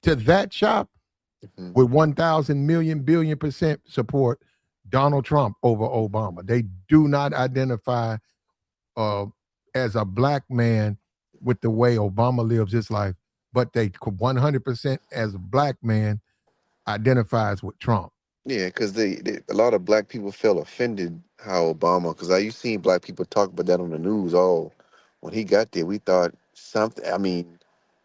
Hmm. with 1,000 million billion percent support Donald Trump over Obama. They do not identify uh, as a black man with the way Obama lives his life, but they 100% as a black man identifies with Trump. Yeah, because a lot of black people felt offended how Obama. Because I used to see black people talk about that on the news. Oh, when he got there, we thought something. I mean,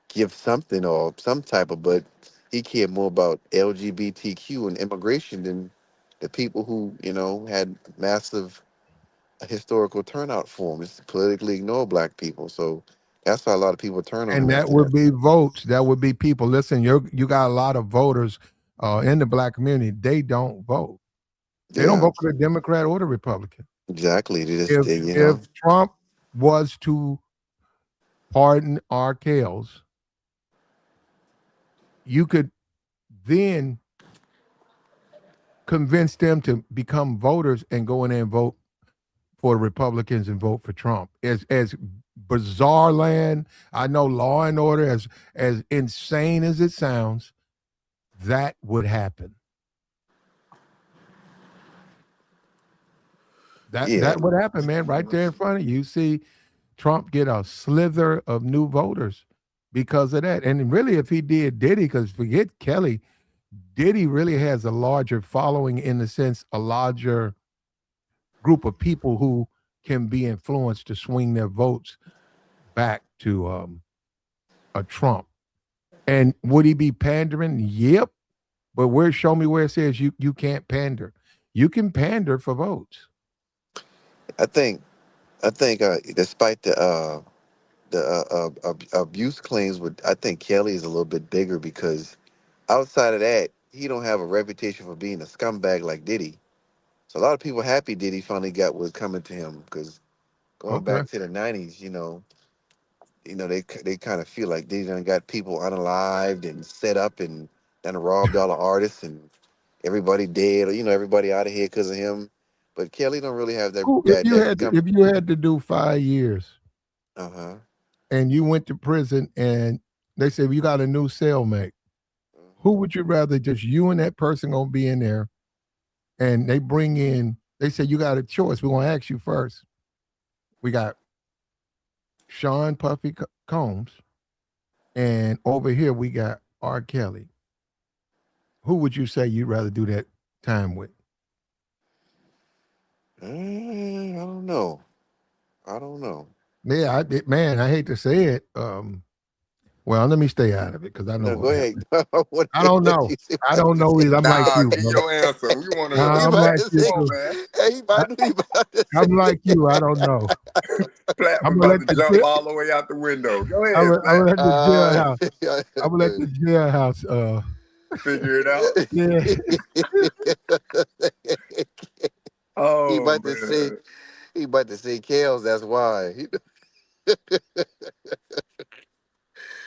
give something or some type of, but he cared more about LGBTQ and immigration than the people who had massive historical turnout for him. It's politically ignore black people, so that's why a lot of people turn on And him that after would that. be votes. That would be people. Listen, you got a lot of voters in the black community. They don't vote. They don't Yeah, vote for the Democrat or the Republican. exactly. They just If if Trump was to pardon R. Kells, you could then convince them to become voters and go in there and vote for the Republicans and vote for Trump. As bizarre land, I know Law and Order, as insane as it sounds, that would happen. yeah, That would happen, man, right there in front of you. You see Trump get a slither of new voters because of that. And really, if he did Diddy, because forget Kelly, Diddy really has a larger following in the sense a larger group of people who can be influenced to swing their votes back to a Trump. And would he be pandering? Yep. But where show me where it says you can't pander. You can pander for votes. I think despite the abuse claims, with I think Kelly is a little bit bigger because outside of that, he don't have a reputation for being a scumbag like Diddy. So a lot of people happy Diddy finally got what's coming to him because going Okay. back to the '90s, they kind of feel like they done got people unalived and set up and done robbed all the artists and everybody dead or everybody out of here because of him. But Kelly don't really have that Who that that come. if you had to do 5 years Uh huh. and you went to prison and they said, well, you got a new cellmate, who Hmm. would you rather just you and that person gonna be in there and they bring in, they say you got a choice. We're gonna ask you first. We got Sean Puffy Combs, and over here we got R. Kelly. Who would you say you'd rather do that time with? I don't know. I don't know. Yeah, man, I hate to say it. Well, let me stay out of it because I know No, what go will ahead. happen. what, I don't what know. you say I about don't to know say? either. I'm like Nah, you, give bro. your answer. We want to He I'm hear about like to you. come say. on, Too. man. Hey, I, he about to say. I'm like you. I don't know. I'm Platinum gonna about let to the jump all the way out the window. Go ahead, I'm gonna Platinum. let the jailhouse. I'm gonna let Uh, the jailhouse. Figure it out. Yeah. he Oh about to say. man, He about to say Kales. That's why.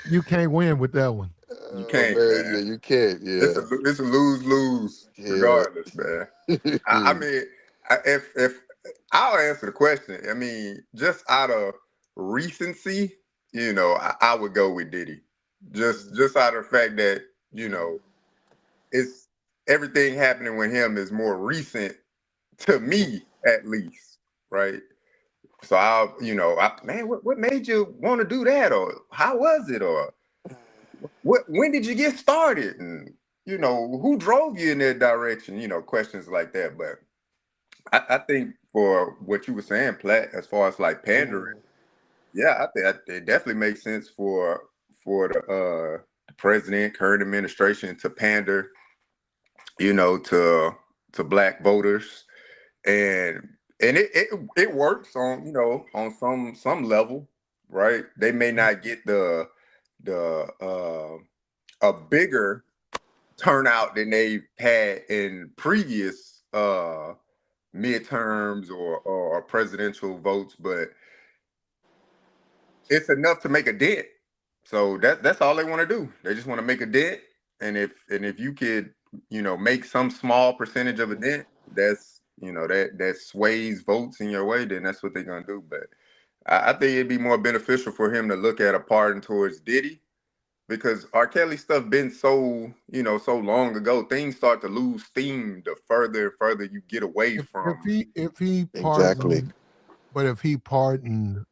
You can't win with that one. you Oh can't, man, yeah, man. you can't. Yeah, It's a lose lose yeah. regardless, man. I mean, if I'll answer the question. I mean, just out of recency, I would go with Diddy. Just out of the fact that it's everything happening with him is more recent to me, at least, right? So man, what made you want to do that, or how was it, or when did you get started, and who drove you in that direction? Questions like that. But I think for what you were saying, Platt, as far as like pandering, yeah, I think it definitely makes sense for the president, current administration to pander, to black voters, and it works on on some level, right? They may not get the a bigger turnout than they've had in previous midterms or presidential votes, but it's enough to make a dent. So that's all they want to do. They just want to make a dent, and if you could, make some small percentage of a dent, that's that sways votes in your way, then that's what they're gonna do. But I think it'd be more beneficial for him to look at a pardon towards Diddy, because R. Kelly stuff been so long ago. Things start to lose steam the further and further you get away from. If he Exactly. pardoned, but if he pardoned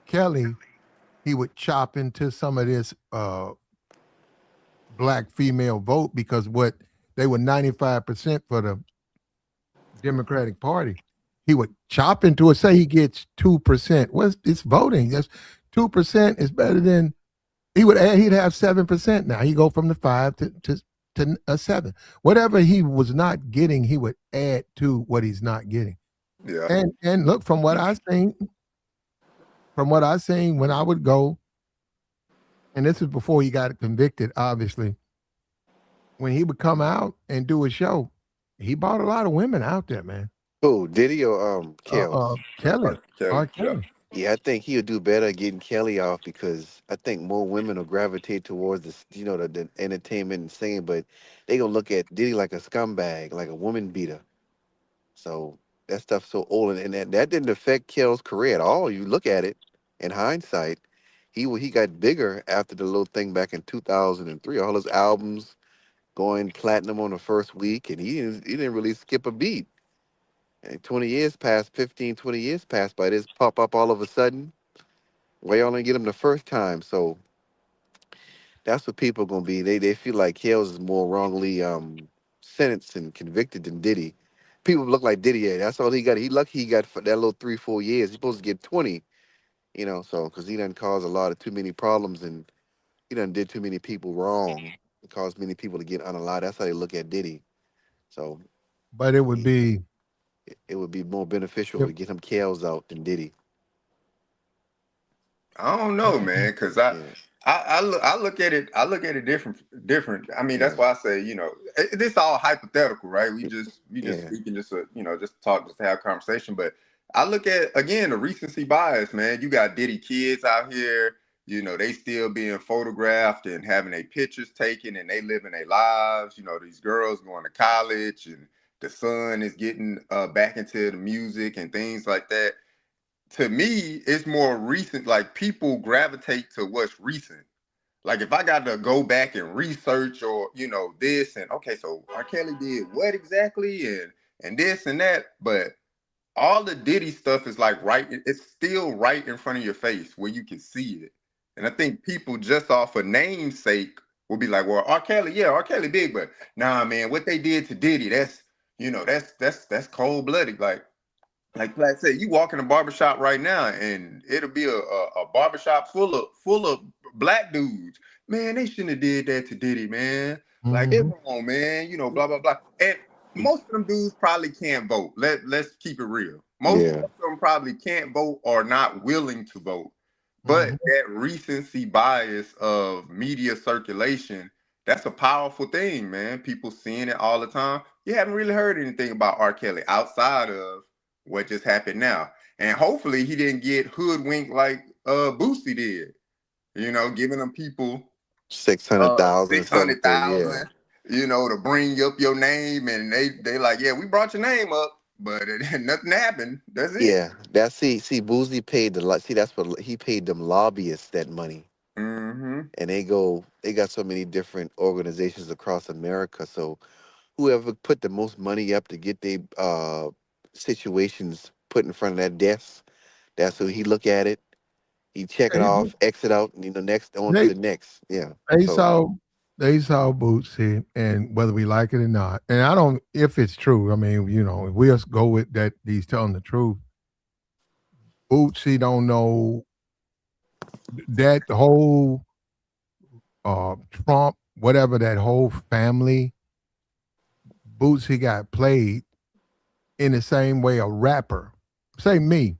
Kelly, he would chop into some of this black female vote because what they were 95% for the Democratic Party. He would chop into it. Say he gets 2%. What's it's voting? That's 2% is better than he would add. He'd have 7% now. He go from the 5 to a 7. Whatever he was not getting, he would add to what he's not getting. Yeah. And look from what I seen when I would go, and this is before he got convicted, obviously. When he would come out and do a show, he bought a lot of women out there, man. Who, Diddy or Kels? Kelly, Kelly. R. Yeah. Kelly. Yeah, I think he'll do better getting Kelly off because I think more women will gravitate towards the entertainment and singing, but they gonna look at Diddy like a scumbag, like a woman beater. So that stuff's so old, and that didn't affect Kel's career at all. You look at it in hindsight, he got bigger after the little thing back in 2003. All his albums going platinum on the first week, and he didn't really skip a beat. And 20 years passed, 15, 20 years passed by this pop up all of a sudden. Why y'all didn't get him the first time? So that's what people gonna be. They feel like Kells is more wrongly sentenced and convicted than Diddy. People look like Diddy. Yeah, that's all he got. He lucky he got for that little 3 4 years. He's supposed to get 20. So because he done caused a lot of too many problems and he done did too many people wrong. It caused many people to get unalive. That's how they look at Diddy. So But it would he, be it would be more beneficial if, to get him Kells out than Diddy. I don't know, man, because Yeah, I look at it, different. I mean, that's yeah, why I say, this all hypothetical, right? We just yeah. speaking, just to just talk, just to have conversation. But I look at, again, the recency bias, man. You got Diddy kids out here, they still being photographed and having their pictures taken, and they living their lives. These girls going to college, and the son is getting back into the music and things like that. To me, it's more recent. Like, people gravitate to what's recent. Like, if I got to go back and research, or this, and okay, so R. Kelly did what exactly, and this and that, but all the Diddy stuff is like right. It's still right in front of your face where you can see it. And I think people, just off of namesake, will be like, well, R. Kelly, yeah, R. Kelly big, but nah, man, what they did to Diddy, that's cold blooded. Like I said, you walk in a barbershop right now, and it'll be a barbershop full of black dudes. Man, they shouldn't have did that to Diddy, man. Like, mhm. come on, man. Blah blah blah. And most of them dudes probably can't vote. Let's keep it real. Most Yeah. of them probably can't vote or not willing to vote. But Mhm. that recency bias of media circulation, that's a powerful thing, man. People seeing it all the time. You haven't really heard anything about R. Kelly outside of what just happened now. And hopefully he didn't get hoodwinked like Boosie did, giving them people 600,000 or six hundred something. Yeah. thousand, to bring up your name, and they like, yeah, we brought your name up, but nothing happened. That's it. Yeah, see, Boozy paid the lot. See, that's what he paid them lobbyists that money, Mm-hmm. and they got so many different organizations across America. So whoever put the most money up to get their situations put in front of that desk, that's who he look at it. He check it They, off, exit out, and next on to they the next. Yeah. they So saw they saw Bootsy, and whether we like it or not, and I don't if it's true. I mean, if we just go with that he's telling the truth. Bootsy don't know that whole Trump, whatever that whole family, Bootsy got played in the same way a rapper. Say me,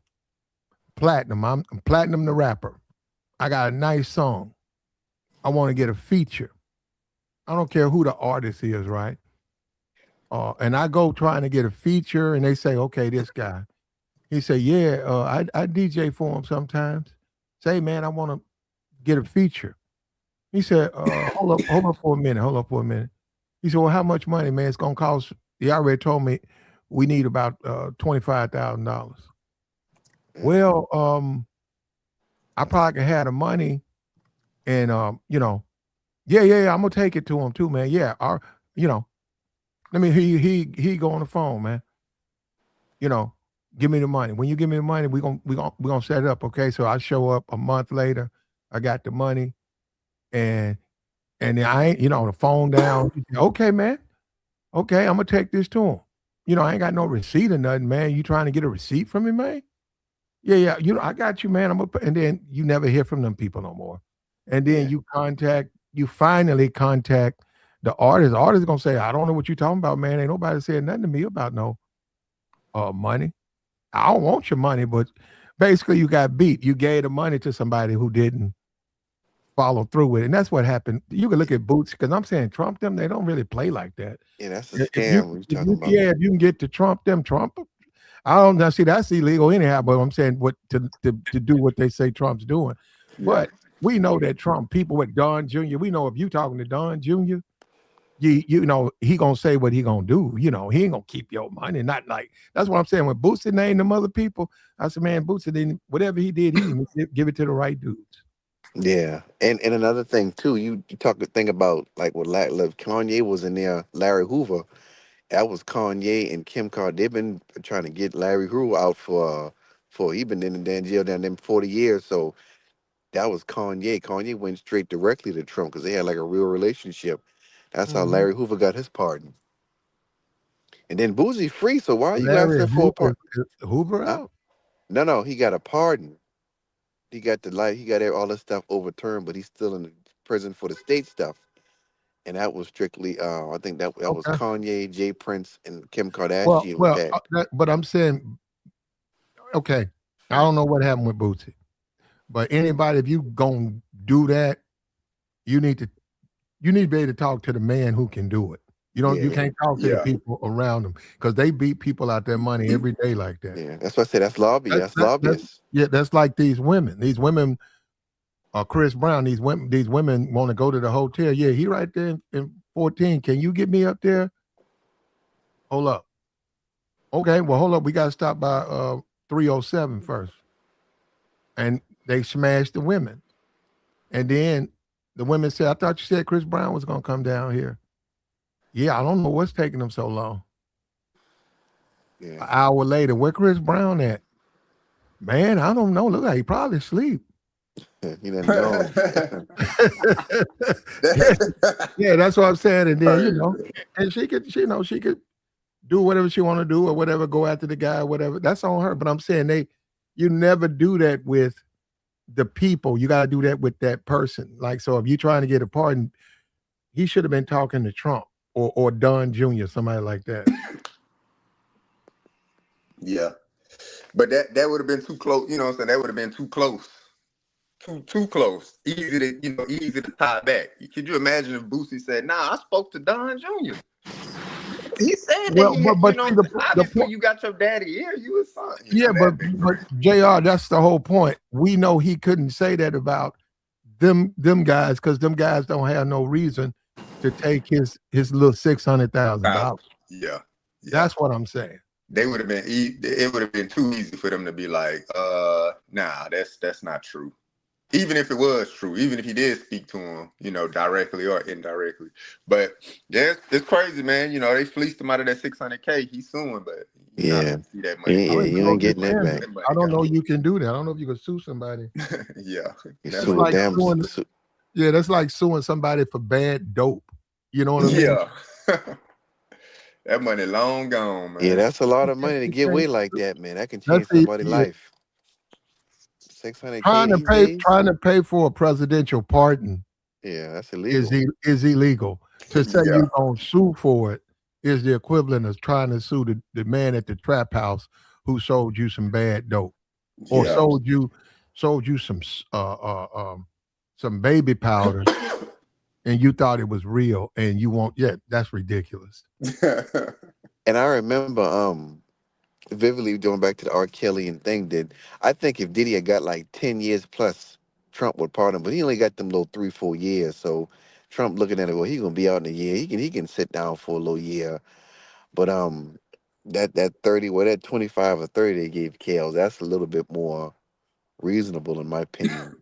Platinum. I'm Platinum the rapper. I got a nice song. I want to get a feature. I don't care who the artist is, right? And I go trying to get a feature, and they say, okay, this guy. He said, yeah, I DJ for him sometimes. Say, man, I want to get a feature. He said, hold up for a minute, hold up for a minute. He said, well, how much money, man? It's gonna cost. He already told me we need about $25,000. Mm. Well, I probably can have the money, and yeah, I'm gonna take it to him too, man. Yeah, you know, let me he go on the phone, man. You know, give me the money. When you give me the money, we gonna set it up, okay? So I show up a month later. I got the money, and I ain't, the phone down. Okay, man. Okay, I'm gonna take this to him. I ain't got no receipt or nothing, man. You trying to get a receipt from me, man? Yeah, yeah. I got you, man. And then you never hear from them people no more. And then Yeah. you finally contact the artist. The artist gonna say, I don't know what you talking about, man. Ain't nobody said nothing to me about no money. I don't want your money, but basically you got beat. You gave the money to somebody who didn't follow through with it. And that's what happened. You can look at Boots, because I'm saying Trump them, they don't really play like that. Yeah, that's a If you scam we talking about. if you can get to Trump them, Trump. I don't know. See, that's illegal anyhow. But I'm saying what to do what they say Trump's doing. Yeah. But we know that Trump people with Don Jr. We know if you talking to Don Jr., he gonna say what he gonna do. He ain't gonna keep your money. Not like that's what I'm saying. When Boosie named them other people, I said, man, Boosie didn't whatever he did, he didn't give it to the right dudes. Yeah, and another thing too, you talk the thing about like what Kanye was in there, Larry Hoover. That was Kanye and Kim Card. They've been trying to get Larry Hoover out for he been in the damn jail down them 40 years. So that was Kanye. Kanye went straight directly to Trump because they had like a real relationship. That's how Mhm. Larry Hoover got his pardon. And then Boozy free. So why are you Larry asking for a Hoover, pardon? Hoover Huh? out. No, no, he got a pardon. He got he got all this stuff overturned, but he's still in the prison for the state stuff. And that was strictly, I think that was Okay. Kanye, Jay Prince, and Kim Well, Kardashian with well, that. but I'm saying, okay, I don't know what happened with Bootsy, but anybody, if you gonna do that, you need to be able to talk to the man who can do it. Yeah, You yeah, can't talk to the Yeah. people around them because they beat people out their money every day like that. yeah. That's what I said. That's lobby. That's That's lobbyists. yeah, that's like these women. These women, Chris Brown. These women want to go to the hotel. Yeah, he right there in 14. Can you get me up there? Hold up. Okay, well, hold up. We got to stop by 307 first. And they smashed the women. And then the women said, I thought you said Chris Brown was going to come down here. Yeah, I don't know what's taking them so long. Yeah, An hour later, where Chris Brown at? Man, I don't know. Look like he probably asleep. he done gone. yeah, yeah, that's what I'm saying. And then, Crazy. and she could do whatever she want to do or whatever, go after the guy, whatever. That's on her. But I'm saying you never do that with the people. You got to do that with that person. Like, so if you're trying to get a pardon, he should have been talking to Trump or Don Jr., somebody like that. Yeah. But that would have been too close. You know what I'm saying? That would have been too close. Too close. Easy to tie back. Could you imagine if Boosie said, "Nah, I spoke to Don Jr." He said that Well, he had, but see, the obviously point, you got your daddy here, you his son, yeah, but that. Jr. That's the whole point. We know he couldn't say that about them guys because them guys don't have no reason to take his little $600,000. Yeah, yeah. That's what I'm saying. They would have been it would have been too easy for them to be like, nah, that's not true. Even if it was true, even if he did speak to him, directly or indirectly. But yeah, it's crazy, man. They fleeced him out of that 600K. He's suing, but you're not yeah, gonna see that yeah, money I yeah. don't come even You know ain't if you getting that can. back. that money I don't know coming. you can do that. I don't know if you can sue somebody. Yeah, You that That's sue a money like damn. coming. suing. Yeah, that's like suing somebody for bad dope. You know what I mean? Yeah. That money long gone, Yeah, man. that's a lot You of can't, money to you give can't, away like that, man. That can that's change somebody's yeah. life. 600K these days. Trying to pay for a presidential pardon Yeah, that's illegal. is illegal. To say Yeah, you're gonna sue for it is the equivalent of trying to sue the man at the trap house who sold you some bad dope or yeah. sold you some baby powder and you thought it was real and you won't yeah, that's ridiculous. And I remember vividly going back to the R. Kelly and thing that I think if Diddy had got like 10 years plus, Trump would pardon him, but he only got them little 3, 4 years. So Trump looking at it, well, he gonna be out in a year. He can sit down for a little year. But that 30, well, that 25 or 30 they gave Kales, that's a little bit more reasonable in my opinion.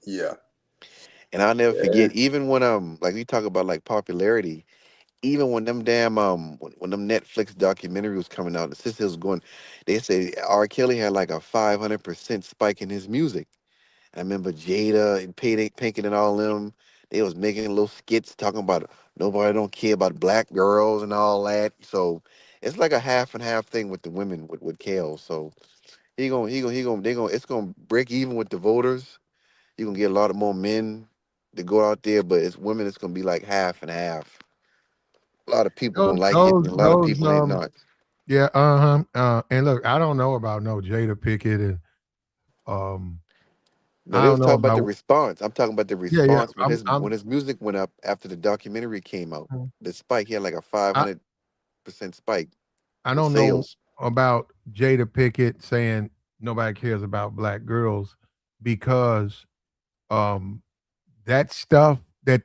Yeah. And I'll never Yeah. forget, even when like we talk about like popularity, even when them damn when them Netflix documentary was coming out, the sister was going, they say R. Kelly had like a 500% spike in his music. I remember Jada and Pinkett and all them. They was making little skits talking about nobody don't care about black girls and all that. So it's like a half and half thing with the women with Kale. So they gonna it's gonna break even with the voters. You gonna get a lot of more men to go out there, but it's women. It's gonna be like half and half. A lot of people gonna like it, and a lot of Those people ain't not. yeah, uh-huh. And look, I don't know about no Jada Pickett and um No, I they don't was know talking about the about response. I'm talking about the yeah, yeah. response when his music went up after the documentary came out. The spike, he had like a five I, hundred percent spike I in don't know sales. about Jada Pickett saying nobody cares about black girls because um that stuff that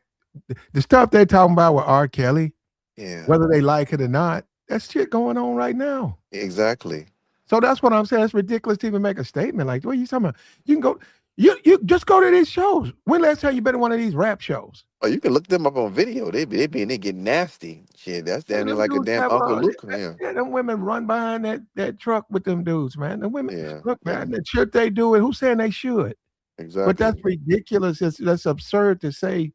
the stuff they're talking about with R. Kelly, Yeah, whether they like it or not, that's shit going on right now. exactly. So that's what I'm saying. It's ridiculous to even make a statement like, what are you talking about? You can go, you just go to these shows. When last time you been to one of these rap shows? Oh, you can look them up on video. They get nasty. Shit, that's Man, damn near them like a dudes damn have Uncle Luke. Yeah, yeah, them women run behind that truck with them dudes, man. The women, yeah, look, yeah, man, should they do it? Who's saying they should? But that's exactly. ridiculous. That's absurd to say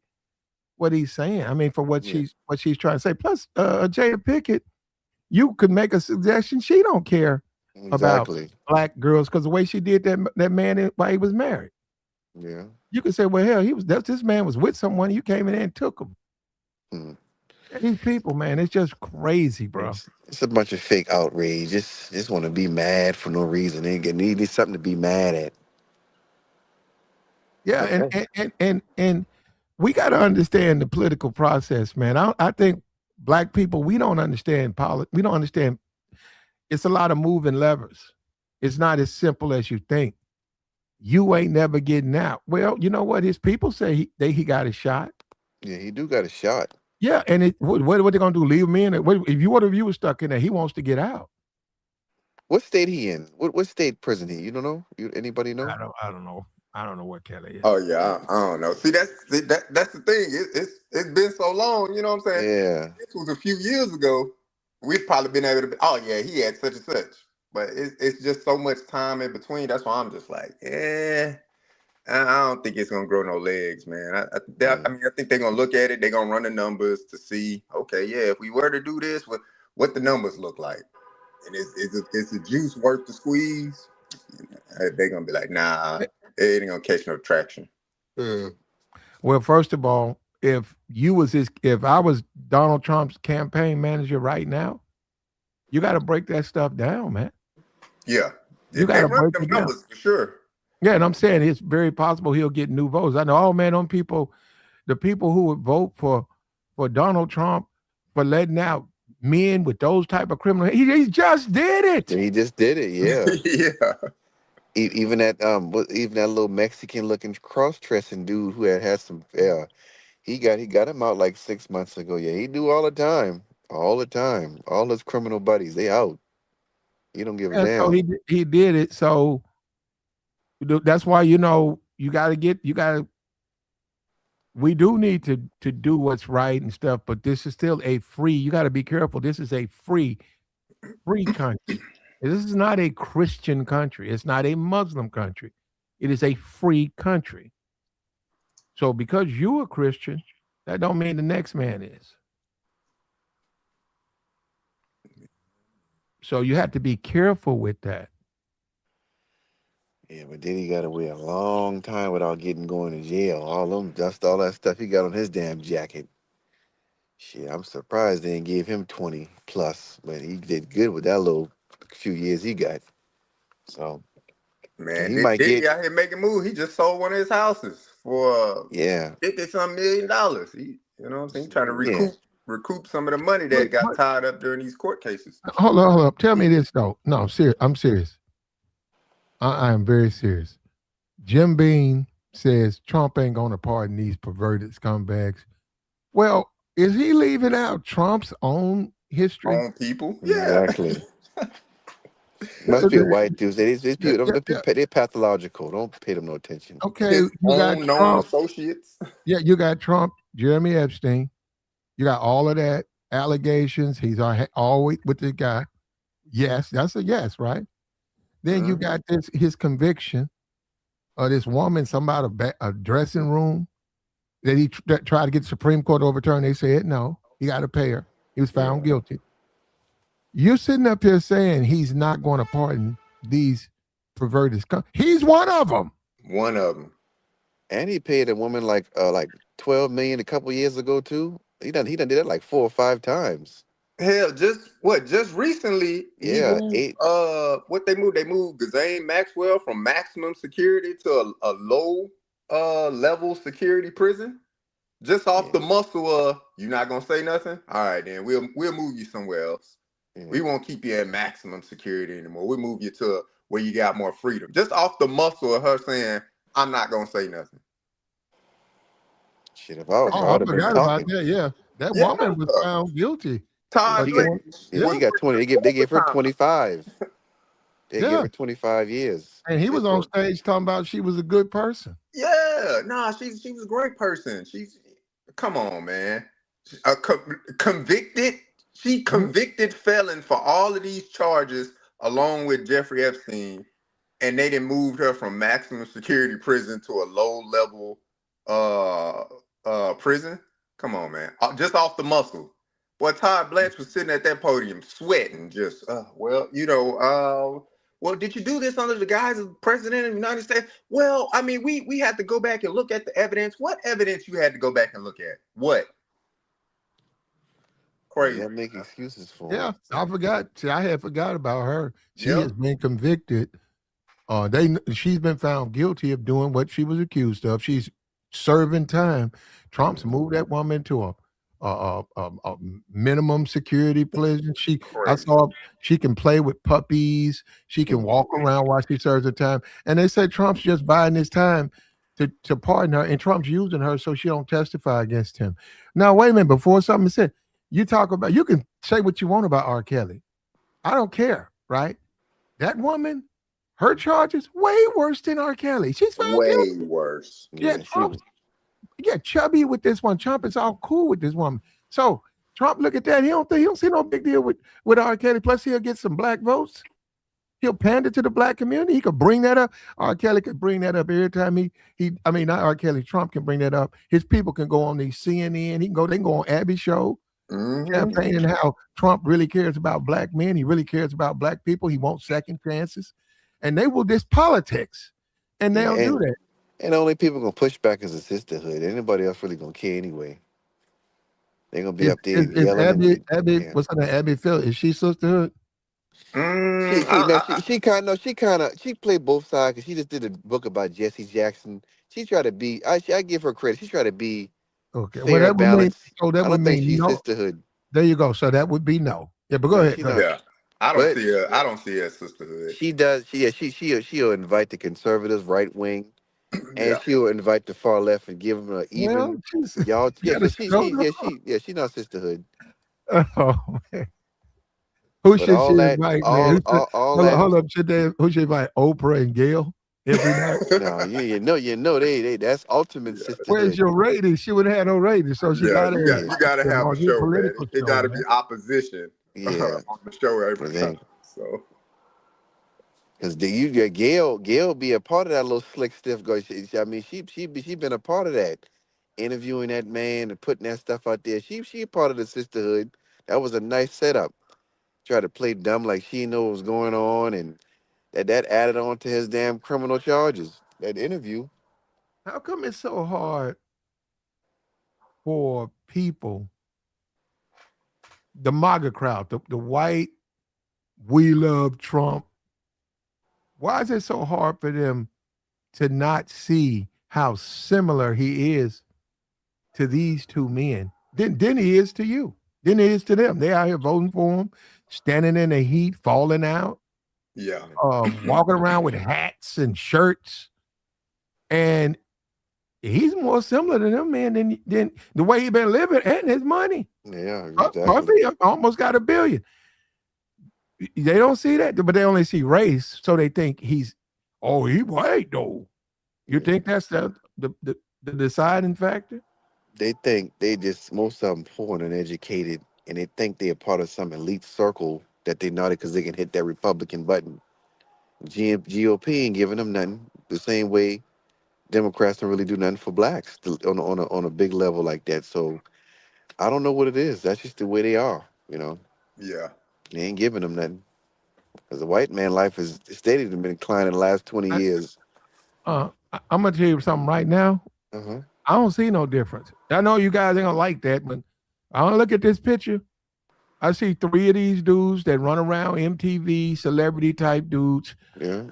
what he's saying. I mean, for Yeah, what she's trying to say. Plus, Jada Pickett, you could make a suggestion. She don't care about exactly. black girls because the way she did that man while he was married. Yeah. You could say, well, hell, this man was with someone. You came in there and took him. Mm. And these people, man, it's just crazy, bro. It's a bunch of fake outrage. Just want to be mad for no reason. They need something to be mad at. Yeah, But and we got to understand the political process, man. I think black people we don't understand We don't understand. It's a lot of moving levers. It's not as simple as you think. You ain't never getting out. Well, you know what? His people say he got a shot. yeah, he do got a shot. Yeah, and what they gonna do? Leave him in? If you were stuck in there, he wants to get out. What state he in? What state prison he? You don't know? You anybody know? I don't know. I don't know what Kelly is. Oh yeah, I don't know. That's the thing. It's been so long. You know what I'm saying? Yeah, This was a few years ago. We'd probably been able to. Oh yeah, he had such and such. But it's just so much time in between. That's why I'm just like, I don't think it's gonna grow no legs, man. yeah, I mean, I think they're gonna look at it. They're gonna run the numbers to see. Okay, yeah, if we were to do this, what the numbers look like, and is the juice worth the squeeze? They're gonna be like, nah, it ain't gonna catch no traction. yeah, Well, first of all, if I was Donald Trump's campaign manager right now, you got to break that stuff down, man. Yeah, You got they to run break them it down. numbers for sure. Yeah, and I'm saying it's very possible he'll get new votes. I know, oh man, the people who would vote for Donald Trump for letting out men with those type of criminal, he just did yeah. it. He just did it. Yeah. Yeah, Even even that little Mexican looking cross dressing dude who had some. Yeah, he got him out like 6 months ago. Yeah, he do all the time, all the time. All his criminal buddies, they out. He don't give a And so damn. he did it. So that's why you got to we do need to do what's right and stuff, but this is still a free. You got to be careful. This is a free country. This is not a Christian country. It's not a Muslim country. It is a free country. So because you're a Christian, that don't mean the next man is. So you have to be careful with that. Yeah, but then he got to wait a long time without getting going to jail. All them dust, all that stuff he got on his damn jacket. Shit, I'm surprised they didn't give him 20 plus, but he did good with that little few years he got. So, and Man, he might Diddy get, out here making moves. He just sold one of his houses for yeah, 50 some $million. You know what I'm saying? Trying to yeah. recoup some of the money But, that got but tied up during these court cases. hold on, hold up. Tell me this though. No, I'm serious. I'm serious. I am very serious. Jim Beam says Trump ain't going to pardon these perverted scumbags. Well, is he leaving out Trump's own history? On people, yeah. Exactly. Uh, Must be a white dude. These yeah, people, yeah, yeah. they're pathological. Don't pay them no attention. Okay, His you got own known Trump. associates. Yeah, you got Trump, Jeremy Epstein. You got all of that allegations. He's always with the guy. Yes, that's a yes, right? Then you Mhm. got this his conviction of this woman, somebody a dressing room that that tried to get the Supreme Court overturned. They said no, he got to pay her. He was Yeah, found guilty. You're sitting up here saying he's not going to pardon these perverted he's one of them. one of them. And he paid a woman like 12 million a couple years ago too. He done did that like 4 or 5 times. Hell, just recently he Yeah, moved eight. what they moved Ghislaine Maxwell from maximum security to a low level security prison. Just off Yeah, the muscle of you not gonna say nothing. All right, then we'll move you somewhere else. We yeah. won't keep you at maximum security anymore. We'll move you to where you got more freedom. Just off the muscle of her saying, "I'm not gonna say nothing." Shit, if I was Come her, I Oh, I would on, have been forgot man. about talking. that. Yeah, that Yeah, woman was found guilty Yeah, Todd of she got Blanche doing. yeah, Yeah, she was got 20. They gave her overtime. 25. They gave yeah, her 25 years. and he was on For stage talking about she was a good person. Yeah, nah, she was a great person. She's come on, man. Convicted. She Mhm. convicted felon for all of these charges, along with Jeffrey Epstein, and they done moved her from maximum security prison to a low level uh prison. Come on, man. Just off the muscle. Boy, Todd Blanche was sitting at that podium sweating, just well, did you do this under the guise of president of the United States? Well, I mean, we had to go back and look at the evidence. What evidence you had to go back and look at? What? Yeah, Crazy. they'll make excuses for him. Yeah, I forgot. See, I had forgot about her. She Yep. has been convicted. She's been found guilty of doing what she was accused of. She's serving time. Trump's Mhm. moved that woman to a minimum security prison. I Crazy. saw she can play with puppies. She can walk Mhm. around while she serves her time. And they said Trump's just buying his time to pardon her, and Trump's using her so she don't testify against him. Now, wait a minute. Before something is said, you can say what you want about R. Kelly. I don't care, right? That woman, her charges way worse than R. Kelly. She's found Way guilty. worse. Yeah, Yeah, she Trump's was. chubby with this one. Trump is all cool with this woman. So Trump look at that. He don't see no big deal with R. Kelly. Plus he'll get some black votes. He'll pander to the black community. He could bring that up. R. Kelly could bring that up every time I mean not R. Kelly, Trump can bring that up. His people can go on these CNN. They can go on Abby show Mm-hmm. campaigning how Trump really cares about black men. He really cares about black people. He wants second chances. And they will this politics. And Yeah, they'll do that. and the only people gonna push back is the sisterhood. Anybody else really gonna care anyway? They're gonna be Is up there is, is yelling and Abby, yeah. what's her name? Abby Phil, is she sisterhood? Mm, She no she played both sides because she just did a book about Jesse Jackson. She tried to be I give her credit. She tried to be Okay. Well, fair that and would mean balanced. so that I would don't think mean she's no. sisterhood. There you go. So that would be no. Yeah, but go No, ahead. she Go ahead. not. yeah. I don't But see her. I don't see her as sisterhood. she does. She'll invite the conservatives, right wing, and Yeah. she'll invite the far left and give them an Well, even. she's Y'all, you yeah. gotta So show them. she not sisterhood. Oh, man. Who But should she invite, man? all that. Hold up. Who should invite Oprah and Gail every night? No, you know they that's ultimate Where's sisterhood. your ratings? She would have had no ratings, so she Yeah, got to Yeah, you got to have a on your show, man. political It got show, to be man. opposition yeah. on the show every Cause time. then, So cause the you get Gail be a part of that little slick stiff girl. I mean, she been a part of that, interviewing that man and putting that stuff out there. She a part of the sisterhood. That was a nice setup. Try to play dumb like she know what's going on, and That added on to his damn criminal charges. That interview. How come it's so hard for people, the MAGA crowd, the white, we love Trump? Why is it so hard for them to not see how similar he is to these two men than he is to you, than he is to them? They out here voting for him, standing in the heat, falling out, Yeah. walking around with hats and shirts, and he's more similar to them, man, than the way he been living and his money. Yeah, exactly. Puffy almost got $1 billion. They don't see that, but they only see race, so they think he's, oh, he white though. You Yeah. think that's the deciding factor? They think they just most of them poor and uneducated, and they think they're part of some elite circle that they naughty because they can hit that Republican button. GOP ain't giving them nothing. The same way Democrats don't really do nothing for blacks on a big level like that. So I don't know what it is. That's just the way they are. You know, Yeah. they ain't giving them nothing. Because the white man life is steady been declining the last 20 years. I'm gonna tell you something right now. Uh-huh. I don't see no difference. I know you guys ain't gonna like that, but I don't look at this picture. I see 3 of these dudes that run around MTV, celebrity type dudes. Yeah.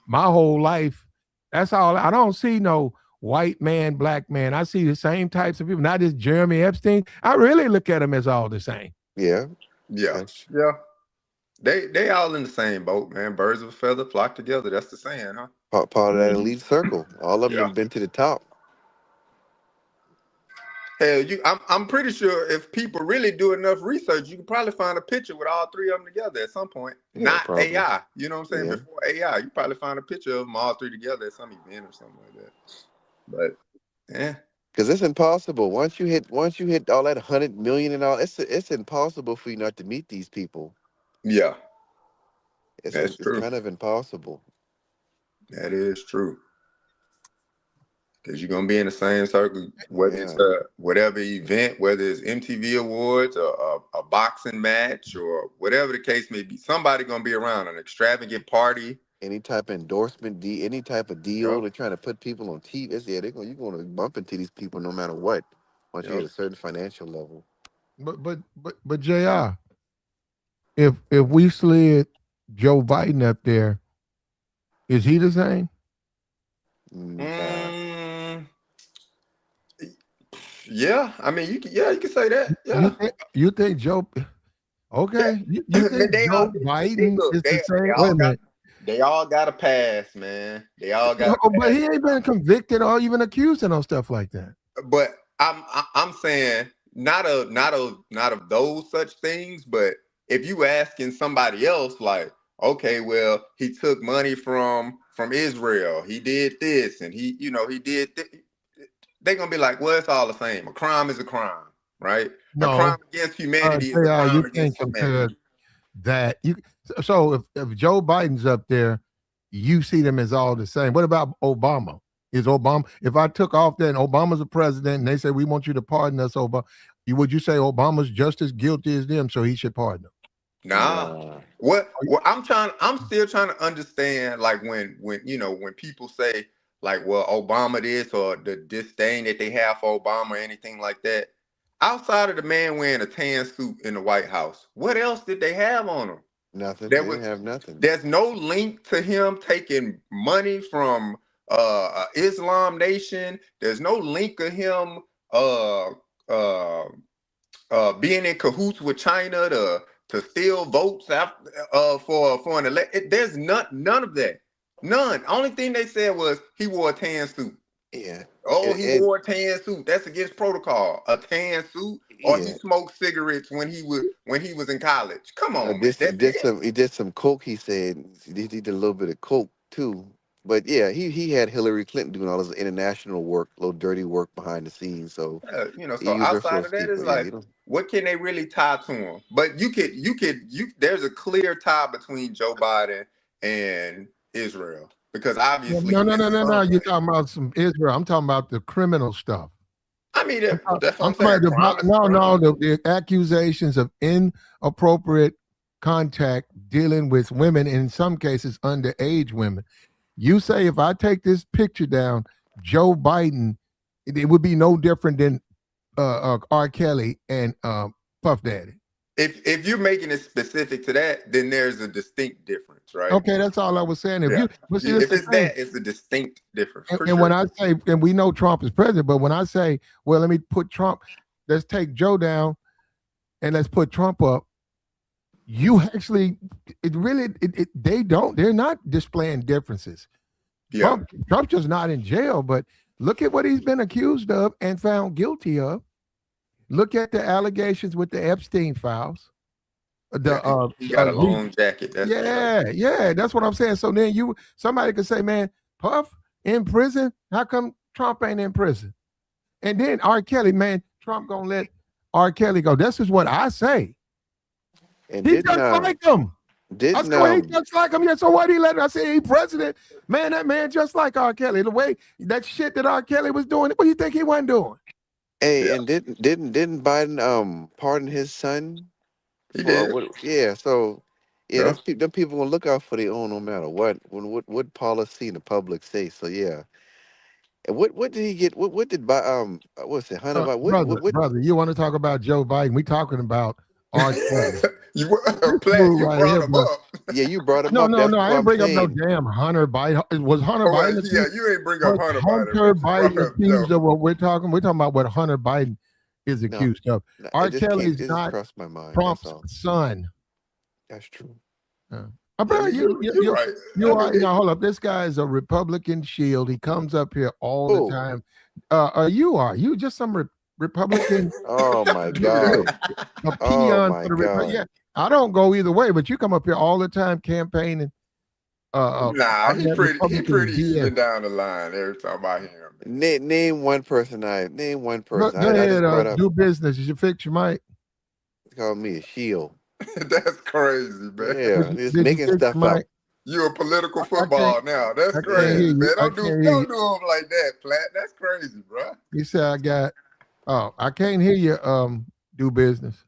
My whole life, that's all. I don't see no white man, black man. I see the same types of people. Not just Jeremy Epstein. I really look at them as all the same. Yeah. Yeah. That's Yeah. They all in the same boat, man. Birds of a feather flock together. That's the saying, huh? part of that elite circle. All of them Yeah. have been to the top. Hell, I'm pretty sure if people really do enough research, you can probably find a picture with all 3 of them together at some point. Yeah, Not probably. AI. You know what I'm saying? Yeah. Before AI, you probably find a picture of them all 3 together at some event or something like that. But yeah. Because it's impossible. Once you hit all that 100 million and all, it's impossible for you not to meet these people. Yeah. It's That's it's true. kind of impossible. That is true. Because you're gonna be in the same circle, whether it's Yeah. whatever event, whether it's MTV Awards or a boxing match or whatever the case may be. Somebody gonna be around an extravagant party. Any type of endorsement, any type of deal, Yep. they're trying to put people on TV. Yeah, you're going to bump into these people no matter what. Once you hit Yep. a certain financial level. But Jr. If we slid Joe Biden up there, is he the same? Nah. Mm, yeah. I mean, you can say that. Yeah. You think Joe? Yeah. Okay, you think They all Joe Biden look. is the They same? Wait all a got minute. they all got a pass, man. They all got No, a but pass. he ain't been convicted or even accused of no stuff like that. But I'm saying not of those such things, but if you asking somebody else, like, okay, well, he took money from Israel, he did this, and he did they're gonna be like, well, it's all the same. A crime is a crime, right? A crime No, against humanity is a JR, crime you against thinking humanity. that you? So if Joe Biden's up there, you see them as all the same. What about Obama? Is Obama? If I took off that and Obama's a president and they say we want you to pardon us, Obama, would you say Obama's just as guilty as them, so he should pardon them? Nah. Nah. What I'm still trying to understand, like when people say like, well, Obama this or the disdain that they have for Obama or anything like that. Outside of the man wearing a tan suit in the White House, what else did they have on him? Nothing. There They was didn't have nothing. there's no link to him taking money from Islam Nation. There's no link of him uh uh being in cahoots with China to steal votes after, for an election. There's none of that. None. Only thing they said was he wore a tan suit. Yeah. Oh, he And wore a tan suit. That's against protocol. A tan suit, or he yeah. smoked cigarettes when he was in college. Come on, man. This That's it. he did some coke. He said he did a little bit of coke too. But yeah, he had Hillary Clinton doing all this international work, little dirty work behind the scenes. So he So used her for outside a of that, it's scapegoat. Yeah, like, you know. what can they really tie to him? But there's a clear tie between Joe Biden and Israel because obviously No, he no, has no, a no, son. no. You're talking about some Israel. I'm talking about the criminal stuff. I mean, that's what I'm I'm talking saying. about Crime is a no, crime. no, the accusations of inappropriate contact dealing with women, in some cases underage women. You say if I take this picture down, Joe Biden, it would be no different than R. Kelly and Puff Daddy. If you're making it specific to that, then there's a distinct difference, right? Okay, that's all I was saying. If Yeah. you, but see, that's If the it's thing. that, it's a distinct difference for And when sure. I say, and we know Trump is president, but when I say, well, let me put Trump, let's take Joe down and let's put Trump up. You actually, it really, they're not displaying differences. Yeah. Trump's just not in jail, but look at what he's been accused of and found guilty of. Look at the allegations with the Epstein files. Yeah. The He got a long jacket. That's for sure. yeah, that's what I'm saying. So then somebody could say, man, Puff in prison. How come Trump ain't in prison? And then R. Kelly, man, Trump gonna let R. Kelly go. This is what I say. And He just like him. I said, well, he just like him. Yeah, so why did he let him? I said, he president. Man, that man just like R. Kelly. The way that shit that R. Kelly was doing, what do you think he wasn't doing? Hey, Yeah. and didn't Biden pardon his son He for did. what? Yeah, so yeah, Yeah. them people gonna look out for their own no matter what policy the public say. So yeah, and what did he get? What did what's it Hunter? What? Brother, you want to talk about Joe Biden? We talking about R. Kelly. You This Platt, dude you right brought here, him bro. up. Yeah, you brought him No, up. no, That's no. I what didn't I'm bring up no saying. damn Hunter Biden. Was Hunter Oh, well, Biden yeah, accused? you ain't bring up Was Hunter Biden, Hunter but you brought Biden up accused Joe. of what we're talking? We're talking about what Hunter Biden is No, accused of. no, R. Kelly's it just not crossed my mind. That's Trump's all. son. That's true. Yeah, I Bro, mean, you're right. you I are mean, now. Hold up, this guy is a Republican shield. He comes up here all the Oh, time. You just some Republican oh my you God. a Oh peon my for the Republic. God. Yeah, I don't go either way, but you come up here all the time campaigning. nah, On that he Republican pretty BS. even down the line every time I hear him, man. Name one person. Name one Go, person. go I ahead, just brought up. do business. You should fix your mic. Call me a shield. That's crazy, man. Yeah, just Did you making fix stuff your up. mic? You a political I can't. football now. That's I can't hear crazy, you. man. I can't hear you. Don't do him like that, Platt. That's crazy, bro. You said I got. Oh, I can't hear you. Do business.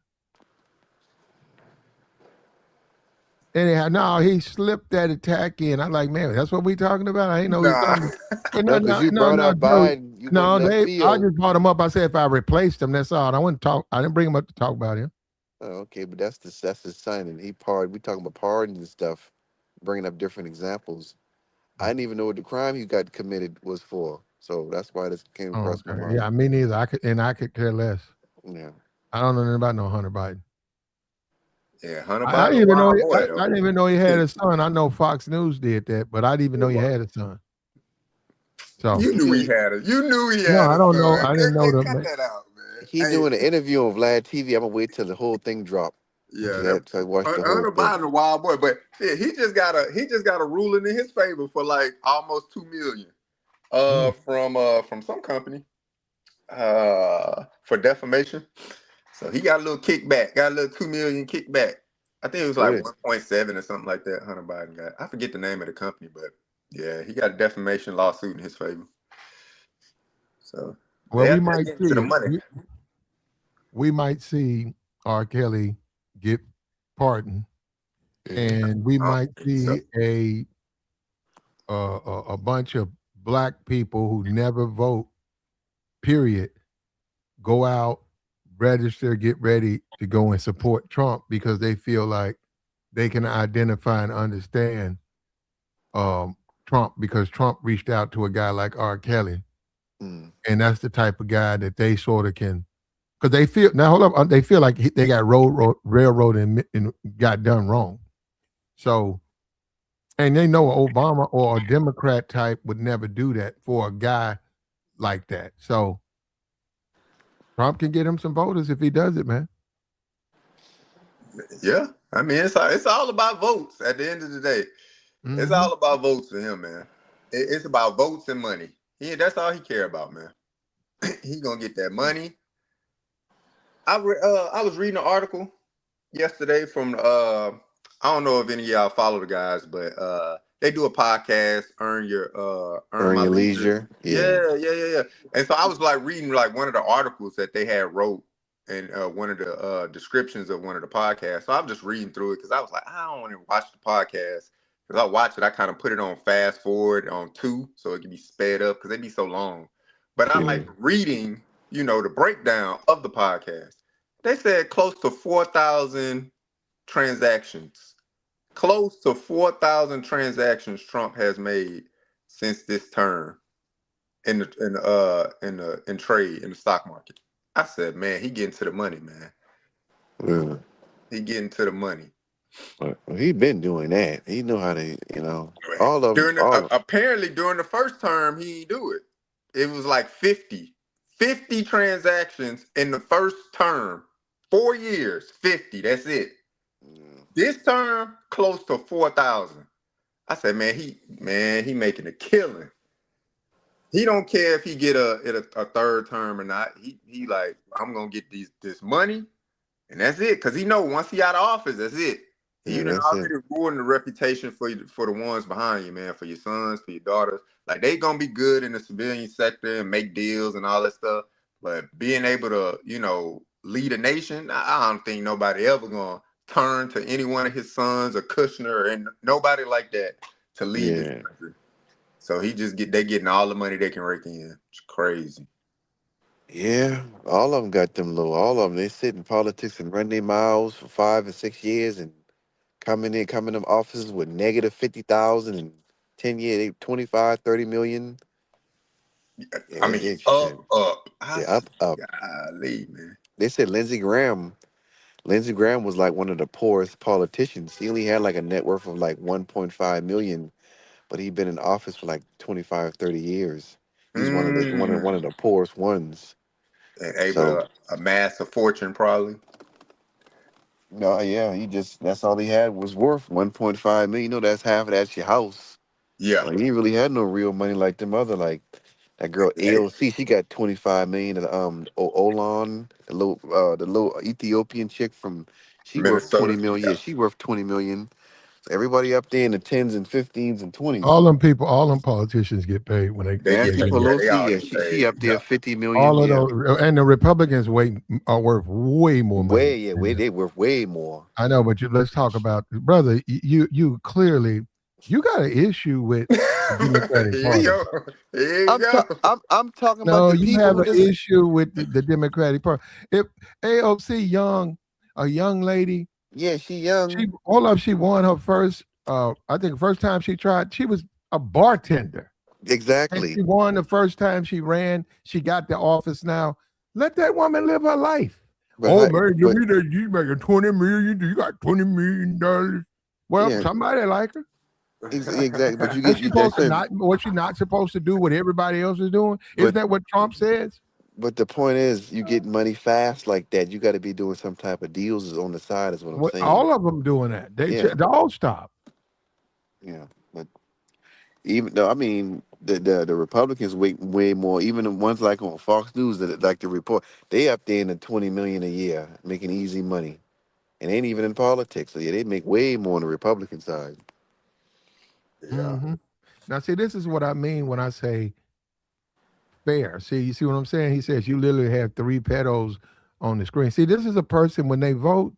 Anyhow, no, he slipped that attack in. I'm like, man, that's what we talking about. I ain't know he was Nah. talking. But No, because you brought no, up Joe. Biden. You went No, left I field. just brought him up. I said if I replaced him, that's all. I wouldn't talk. I didn't bring him up to talk about him. Oh, okay, but that's his son, and he pardoned. We talking about pardons and stuff, bringing up different examples. I didn't even know what the crime he got committed was for. So that's why this came Oh, across my okay. Yeah, mind. me neither. I could care less. Yeah. I don't know nothing about no Hunter Biden. Yeah, Hunter I Biden, didn't a even know. wild boy I though. didn't even know he had a son. I know Fox News did that, but I didn't even know he had a son. So You knew he had it. You knew he no, had I a don't know. son. I didn't know Cut them. that out, man. He Hey, doing an interview on Vlad TV. I'm gonna wait till the whole thing drop yeah, to watch the whole Hunter thing. Biden a wild boy, but shit, he just got a ruling in his favor for like almost 2 million. From some company for defamation. So he got a little kickback, got a little 2 million kickback. I think it was like Really? 1.7 or something like that. Hunter Biden got. I forget the name of the company, but yeah, he got a defamation lawsuit in his favor. So Well, we they're might getting to the see. money. We might see R. Kelly get pardoned, Yeah. and we I don't might think so. see a bunch of black people who never vote. Period. Go out, register, get ready to go and support Trump because they feel like they can identify and understand Trump because Trump reached out to a guy like R. Kelly, Mm. and that's the type of guy that they sort of can because they feel now. Hold up, they feel like they got railroad and got done wrong. So, and they know Obama or a Democrat type would never do that for a guy like that. So Trump can get him some voters if he does it, man. Yeah, I mean it's all about votes. At the end of the day, it's Mm-hmm. all about votes for him, man. It's about votes and money. That's all he care about, man. He gonna get that money. I was reading an article yesterday from I don't know if any of y'all follow the guys, but they do a podcast, Earn Earn My your Leisure. leisure. Yeah. Yeah. And so I was like reading like one of the articles that they had wrote, in one of the descriptions of one of the podcasts. So I'm just reading through it because I was like, I don't want to watch the podcast because I watch it. I kind of put it on fast forward on two so it can be sped up because they be so long. But I Yeah. like reading, the breakdown of the podcast. They said close to 4,000 transactions. Close to 4,000 transactions Trump has made since this term in trade in the stock market. I said, man, he getting to the money, man. Yeah. He getting to the money. Well, he been doing that. He know how to, all of them, Apparently during the first term he didn't do it. It was like 50 transactions in the first term. 4 years, 50. That's it. mm, This term, close to 4,000. I said, he making a killing. He don't care if he get a third term or not. He like, I'm gonna get this money. And that's it, because he know once he out of office, that's it. He yeah, done that's it. already ruined the reputation for the ones behind you, man, for your sons, for your daughters. Like they gonna be good in the civilian sector and make deals and all that stuff. But being able to, lead a nation, I don't think nobody ever gonna turn to any one of his sons or Kushner and nobody like that to lead this Yeah, country. So they getting all the money they can rake in. It's crazy. yeah. All of them got them low. All of them, they sit in politics and run their mouths for 5 and 6 years and come in them offices with negative 50,000 and 10 years, they 25, 30 million. Yeah, I it's mean, interesting. up. I Yeah, said, up. golly, man. They said Lindsey Graham was like one of the poorest politicians. He only had like a net worth of like 1.5 million, but he'd been in office for like 25, 30 years. He's one of Mm. the poorest ones. And able So to amass a fortune, probably. no, yeah, that's all he had was worth 1.5 million. That's half of that's your house. Yeah. So he ain't really had no real money like them other like that girl Hey, AOC. She got 25 million. Olan, the little Ethiopian chick from, she worth Minnesota. 20 million. Yeah, Yeah. she worth 20 million. So everybody up there in the tens and fifteens and All twenties. them people, all them politicians get paid when They get Nancy they paid. get Yeah, they Pelosi, all yeah, get she paid. up there Yeah. 50 million. all of Yeah, those, and the Republicans are worth way more money. way they worth way more. I know, but let's talk about brother. You clearly you got an issue with the Democratic Here you Party. go. Here you go. I'm talking about No, the you people have who an just issue with the Democratic Party. If AOC Young, a young lady, yeah, she young. she won her first. I think the first time she tried, she was a bartender, and Exactly. she won the first time she ran. She got the office now. Let that woman live her life. But Oh how, man, give but me that. You making 20 million? You got $20 million. Well, yeah, somebody like her. exactly. But you get you that's saying. What's she not supposed to do what everybody else is doing? Isn't But that what Trump says? but the point is, you get money fast like that. You got to be doing some type of deals on the side. Is what I'm What saying. all of them doing that? Yeah, They all stop. yeah. But even though I mean the Republicans way more. Even the ones like on Fox News that like to report, they up there in the 20 million a year, making easy money, and ain't even in politics. So yeah, they make way more on the Republican side. Yeah. Hmm. Now, see, this is what I mean when I say fair. See, you see what I'm saying? He says you literally have three pedos on the screen. See, this is a person when they vote,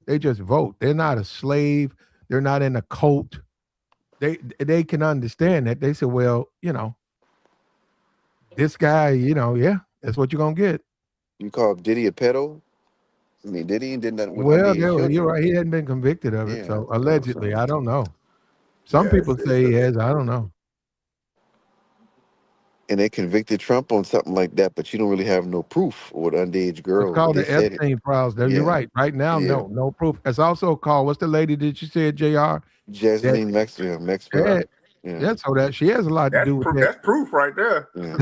they just vote. They're not a slave. They're not in a cult. They can understand that. They say, well, this guy, yeah, that's what you're gonna get. You call Diddy a pedo? I mean, Diddy did nothing with Well, underage you're children. right. He hadn't been convicted of it, Yeah, so allegedly, so I don't know. Some Yeah. people say he has. I don't know. and they convicted Trump on something like that, but you don't really have no proof with underage It's girls. But called they the said it. Epstein files. There, you're Yeah, right. Right now, yeah. no proof. It's also called. What's the lady that you said, Jr. That Jasmine Maxwell, yeah, Maxwell. Yeah, yeah. So that she has a lot to That's do with proof. that. That's proof right there. yeah,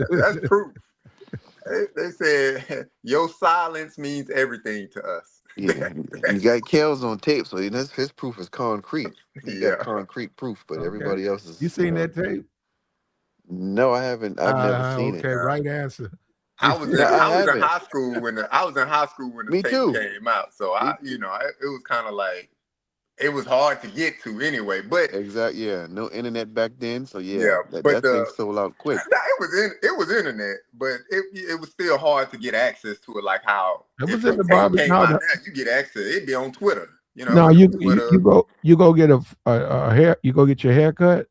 That's proof. They said your silence means everything to us. yeah. You got Kells on tape, so his proof is concrete. He got Yeah. concrete proof, but Okay, everybody else you is, seen that tape? No, I haven't. I've never seen it. Okay, right answer. No, I I was in haven't. high school when the I was in high school when the Me tape too. came out. So Me I, too. it was kind of like it was hard to get to anyway. But Exactly. Yeah. No internet back then, so yeah, yeah, that but that thing sold out quick. nah, it was internet, but it was still hard to get access to it. Like how It was if in your the tape Bobby. came No, out now, you get access. It'd be on Twitter, no, Twitter. you go get a hair. You go get your hair cut.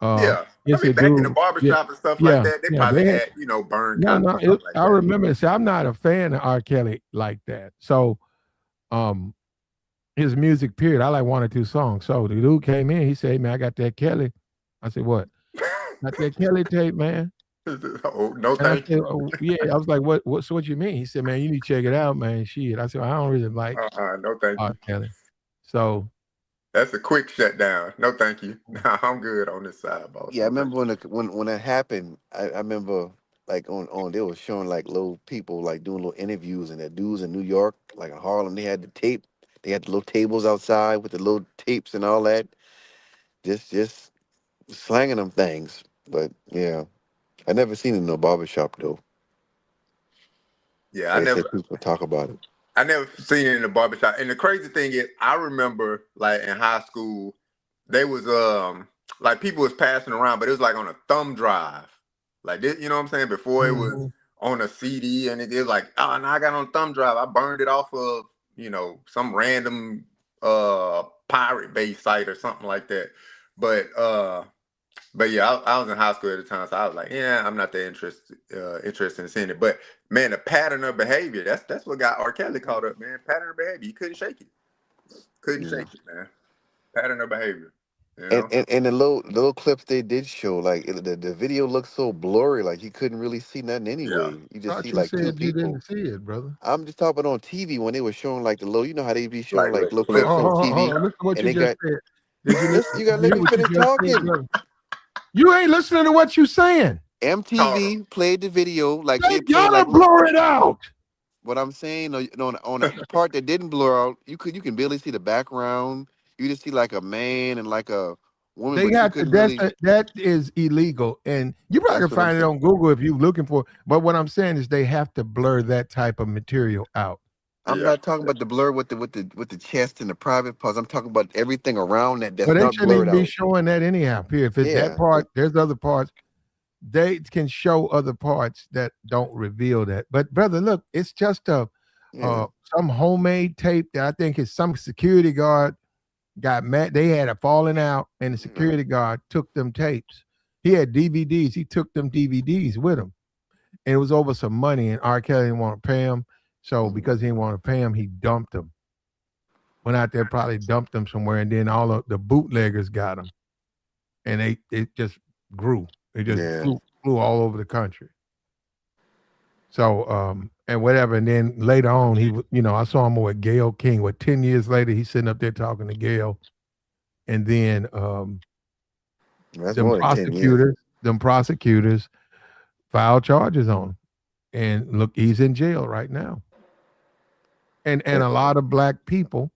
Yeah, I It's a mean, back in the dude. Yeah, barbershop and stuff like yeah, that, they yeah. probably They had had burn no, copies no. or something like I that. remember. See, I'm not a fan of R. Kelly like that. So, um, his music. Period. I like one or two songs. So the dude came in. He said, "Hey, man, I got that Kelly." I said, "What? Got that Kelly tape, man?" Oh, no, And I thank said, you. oh, "Yeah." I was like, "What? So what you mean?" He said, "Man, you need to check it out, man." Shit. I said, "I don't really like No, thank R. you. Kelly." So That's a quick shutdown. No, thank you. Nah, I'm good on this side, boss. Yeah, I No, thank remember when that happened. I remember like on they were showing like little people like doing little interviews, and that dudes in New York, like in Harlem, they had the tape. They had the little tables outside with the little tapes and all that. Just slanging them things. But yeah, I never seen it in no barbershop though. you. Yeah, Like I said, people talk about it. I never seen it in the barbershop. And the crazy thing is, I remember like in high school, they was like people was passing around, but it was like on a thumb drive. Like this, you know what I'm saying? Before it was mhm. on a CD, and it is like, oh, now I got on a thumb drive. I burned it off of some random pirate base site or something like that. But yeah, I was in high school at the time, so I was like, yeah, I'm not that interested in seeing it. But man, the pattern of behavior, that's what got R. Kelly caught up, man. Pattern of behavior. You couldn't shake it. Couldn't Yeah. shake it, man. Pattern of behavior. You And, know? and and the little clips they did show, like the video looked so blurry, like you couldn't really see nothing Yeah. anyway. You just Thought see you like two said you people. didn't see it, brother. I'm just talking about on TV when they were showing like the little, you know how they be showing Like like little little Oh, clips clips. on hold TV, on. Listen to what and you they just got. said. Did you listen? Listen, you Did gotta you let hear me what you finish just said, talking. brother? You ain't listening to what you saying. Talk. MTV played the video like They they played gotta like look. blur it out. What I'm saying on the part that didn't blur out, you can barely see the background. You just see like a man and like a woman, They but you got to. couldn't really. That is illegal, and you probably can That's what I'm find it saying. on Google if you're looking for. But what I'm saying is they have to blur that type of material out. I'm Yeah. not talking about the blur with the chest and the private parts. I'm talking about everything around that But that's they not shouldn't blurred even be out. showing that anyhow. Period. If it's that Yeah, part, there's other parts. They can show other parts that don't reveal that. But brother, look, it's just a yeah. some homemade tape that I think is some security guard got mad. They had a falling out, and the Right. security guard took them tapes. He had DVDs. He took them DVDs with him, and it was over some money. And R. Kelly didn't want to pay him, so Mhm. because he didn't want to pay him, he dumped them. Went out there, probably dumped them somewhere, and then all of the bootleggers got them, and it just grew. It just Yeah. flew all over the country. So and whatever, and then later on, I saw him with Gail King. 10 years later, he's sitting up there talking to Gail, and then That's them more than 10 years. prosecutors, them prosecutors filed charges on him, and look, he's in jail right now. And That a lot of black people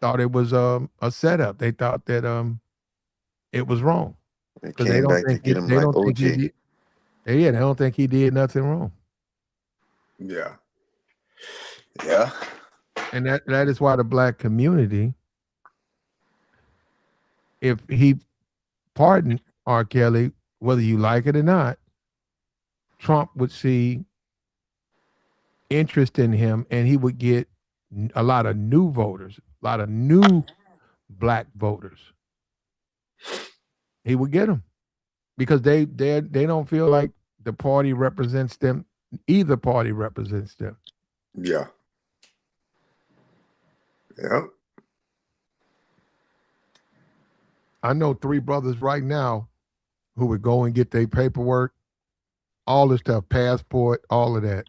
thought it was a setup. They thought that it was wrong they because they came don't back to think get him they like don't think he OJ. did. Yeah, they don't think he did nothing wrong, Yeah. Yeah. and that is why the black community, if he pardoned R. Kelly, whether you like it or not, Trump would see interest in him, and he would get a lot of new voters, a lot of new black voters. He would get them because they don't feel like the party represents them. Either party represents them. Yeah. Yeah. I know three brothers right now who would go and get their paperwork, all this stuff, passport, all of that,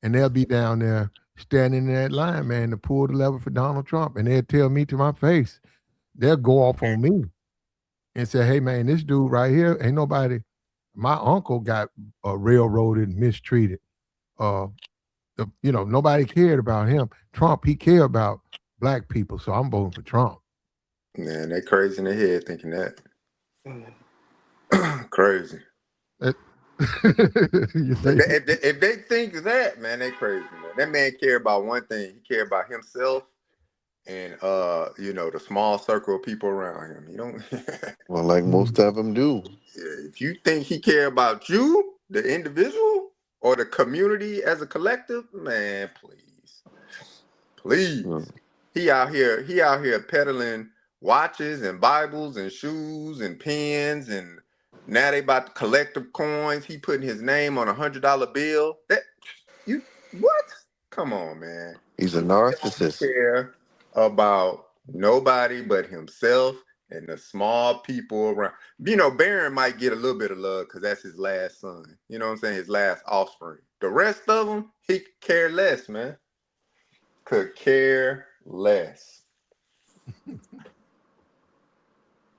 and they'll be down there standing in that line, man, to pull the lever for Donald Trump, and they'll tell me to my face, they'll go off on me and say, "Hey, man, this dude right here ain't nobody." My uncle got railroaded and mistreated. Uh, nobody cared about him. Trump, he cared about black people, so I'm voting for Trump. Man, they crazy in the head thinking that. Crazy. That- you If say, they, if they think that, man, they crazy, man. That man care about one thing. He care about himself and the small circle of people around him. You don't. Well, like Mhm. most of them do. If you think he care about you, the individual, or the community as a collective, man, please, Mm. please. He out here peddling watches and Bibles and shoes and pens, and now they about to collective coins. He putting his name on $100 bill. That you what? Come on, man. He's a He don't narcissist. care about nobody but himself and the small people around. Barron might get a little bit of love because that's his last son. You know what I'm saying? His last offspring. The rest of them, he could care less, man. Could care less.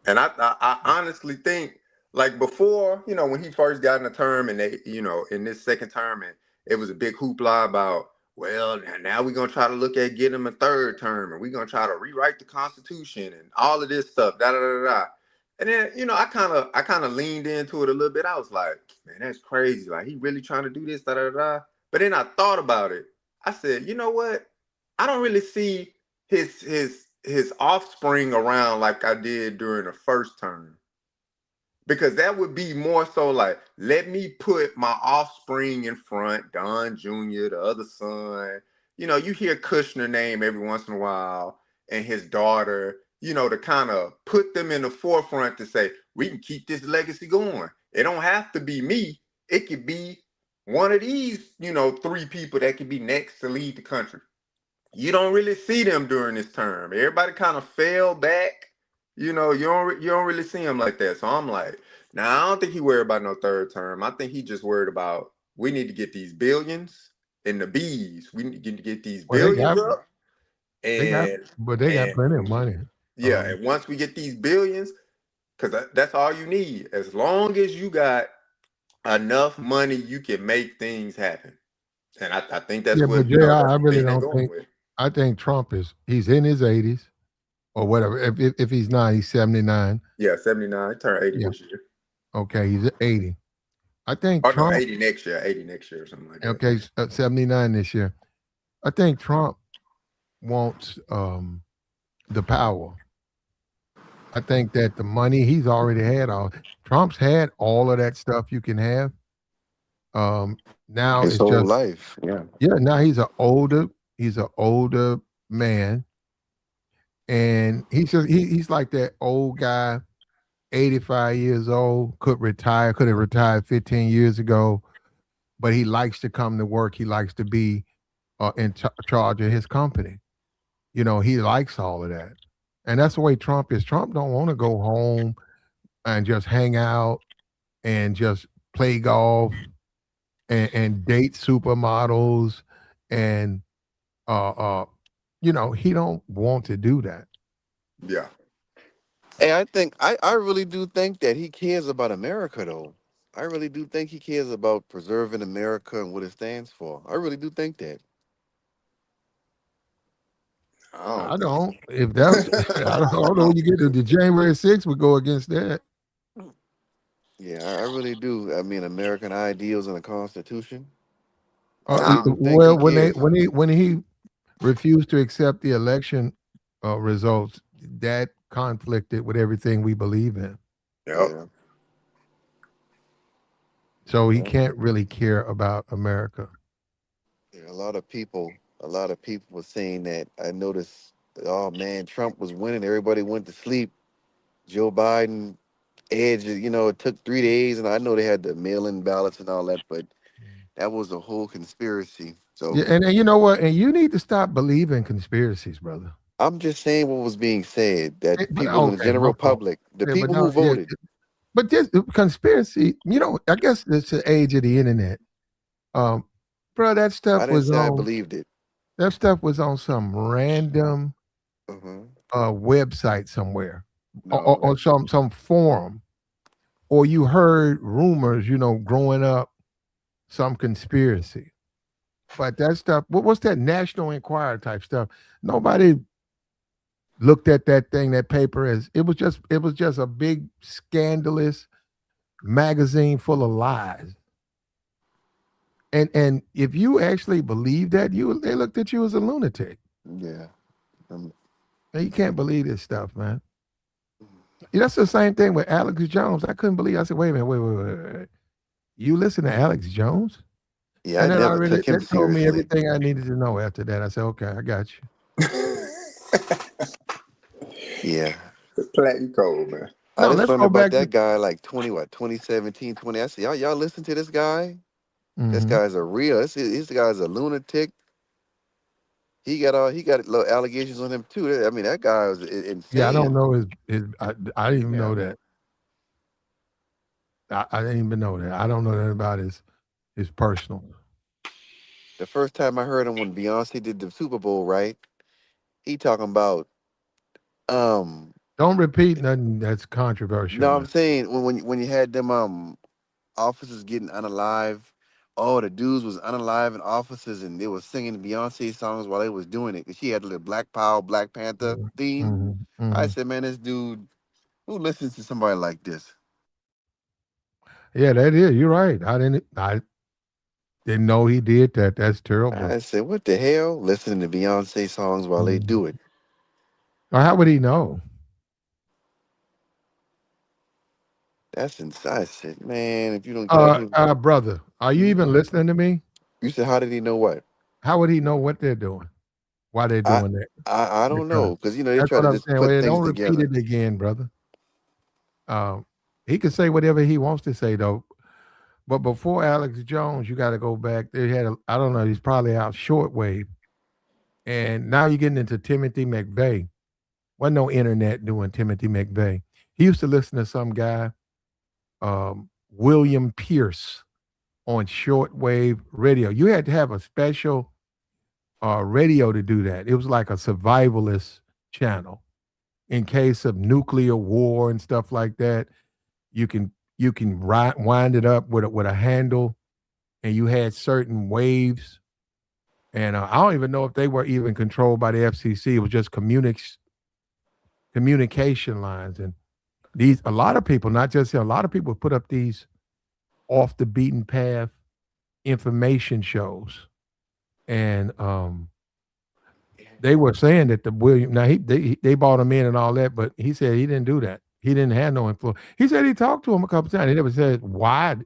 And I honestly think, like before, when he first got in the term, and they, in this second term, and it was a big hoopla about, well, now we're gonna try to look at getting him a third term, and we're gonna try to rewrite the Constitution and all of this stuff, da da da da. And then, I kind of leaned into it a little bit. I was like, man, that's crazy. Like he really trying to do this, da da da. But then I thought about it. I said, you know what? I don't really see his offspring around like I did during the first term. Because that would be more so like, let me put my offspring in front, Don Jr., the other son. You hear Kushner name every once in a while, and his daughter, to kind of put them in the forefront to say, we can keep this legacy going. It don't have to be me. It could be one of these, three people that could be next to lead the country. You don't really see them during this term. Everybody kind of fell back. You don't really see him like that. So I'm like, now I don't think he worried about no third term. I think he just worried about we need to get these billions and the bees. We need to get these Well, they billions got, up, they got, and but they got and plenty of money. yeah, Um, and once we get these billions, because that's all you need. As long as you got enough money, you can make things happen. And I think that's yeah, what but Jr. that's I the really thing they're don't going think. with. I think Trump he's in his 80s or whatever. If he's not, he's 79. Yeah, 79, turn 80 Yeah. this year. Okay, he's 80. I think Oh no, Trump. 80 next year, 80 next year, or something like that. Okay, 79 this year. I think Trump wants the power. I think that the money he's already had all. Trump's had all of that stuff you can have. Now His it's whole just life. Yeah. yeah. Now he's an older man, and he's like that old guy, 85 years old, could have retired 15 years ago, but he likes to come to work. He likes to be in charge of his company. He likes all of that, and that's the way Trump is. Trump don't want to go home and just hang out and just play golf and date supermodels and uh uh he don't want to do that. Yeah. Hey, I really do think that he cares about America though. I really do think he cares about preserving America and what it stands for. I really do think that. I don't I think. don't. If that's, I don't know. You get to the January 6th, we go against that. Yeah, I really do. I mean, American ideals and the Constitution. I Nah, really do think Well, he when they cares. when he refused to accept the election results, that conflicted with everything we believe in. yep. Yeah, So he yeah, can't really care about America. yeah. A lot of people were saying that. I noticed. Oh man, Trump was winning. Everybody went to sleep. Joe Biden edge. It took 3 days, and I know they had the mail-in ballots and all that, but that was a whole conspiracy. Yeah, So and you know what? And you need to stop believing conspiracies, brother. I'm just saying what was being said. That But people in the okay, general okay, public, the yeah, but people who no, yeah, voted. but this conspiracy, I guess it's the age of the internet. Um, bro, I didn't say I believed it. that stuff was on some random Uh-huh. website somewhere, No. or some forum, or you heard rumors, growing up, some conspiracy. But that stuff, what's that National Enquirer type stuff? Nobody looked at that thing, that paper, as it was just a big scandalous magazine full of lies. And if you actually believe that, they looked at you as a lunatic. Yeah. And you can't believe this stuff, man. That's the same thing with Alex Jones. I couldn't believe. I said, "Wait a minute, wait. You listen to Alex Jones?" Yeah, I And then I never really took him that told me seriously. everything I needed to know. After that, I said, "Okay, I got you." Yeah. Platinum cold, man. I No, just let's learned go about back to. that guy like 2017, 20. I said, y'all listen to this guy? This Hmm. guy's a real, this guy's a lunatic. He got little allegations on him too. I mean, that guy was Yeah, I don't insane. know his. I didn't even Yeah. know that. I didn't even know that. I don't know nothing about his personal. The first time I heard him when Beyonce did the Super Bowl, right? He talking about um Don't repeat nothing that's controversial no, I'm now. saying when you had them officers getting unalive, oh the dudes was unalive in officers and they was singing Beyonce songs while they was doing it. 'Cause she had the Black Power, Black Panther theme. Hmm. I Hmm. said, man, this dude who listens to somebody like this? Yeah, that is. You're right. I didn't know he did that. That's terrible. I said, what the hell? Listening to Beyonce songs while they Mhm. do it. Or how would he know? That's insane. I said, man, if you don't get out here, Brother, are you hmm? even listening to me? You said, how did he know what? How would he know what they're doing? Why they're I doing that? I don't Because know because they that's try what to I'm just saying. put Well, things don't repeat together. it again, brother. Um, he can say whatever he wants to say though. But before Alex Jones, you got to go back. They had I don't know. He's probably out shortwave, and now you're getting into Timothy McVeigh. Wasn't no internet doing Timothy McVeigh. He used to listen to some guy, William Pierce, on shortwave radio. You had to have a special radio to do that. It was like a survivalist channel in case of nuclear war and stuff like that. You can wind it up with a handle, and you had certain waves. And I don't even know if they were even controlled by the FCC. It was just communication lines, and these a lot of people, not just him, a lot of people put up these off the beaten path information shows, and they were saying that the William now they bought him in and all that, but he said he didn't do that. He didn't have no influence. He said he talked to him a couple times. He never said why,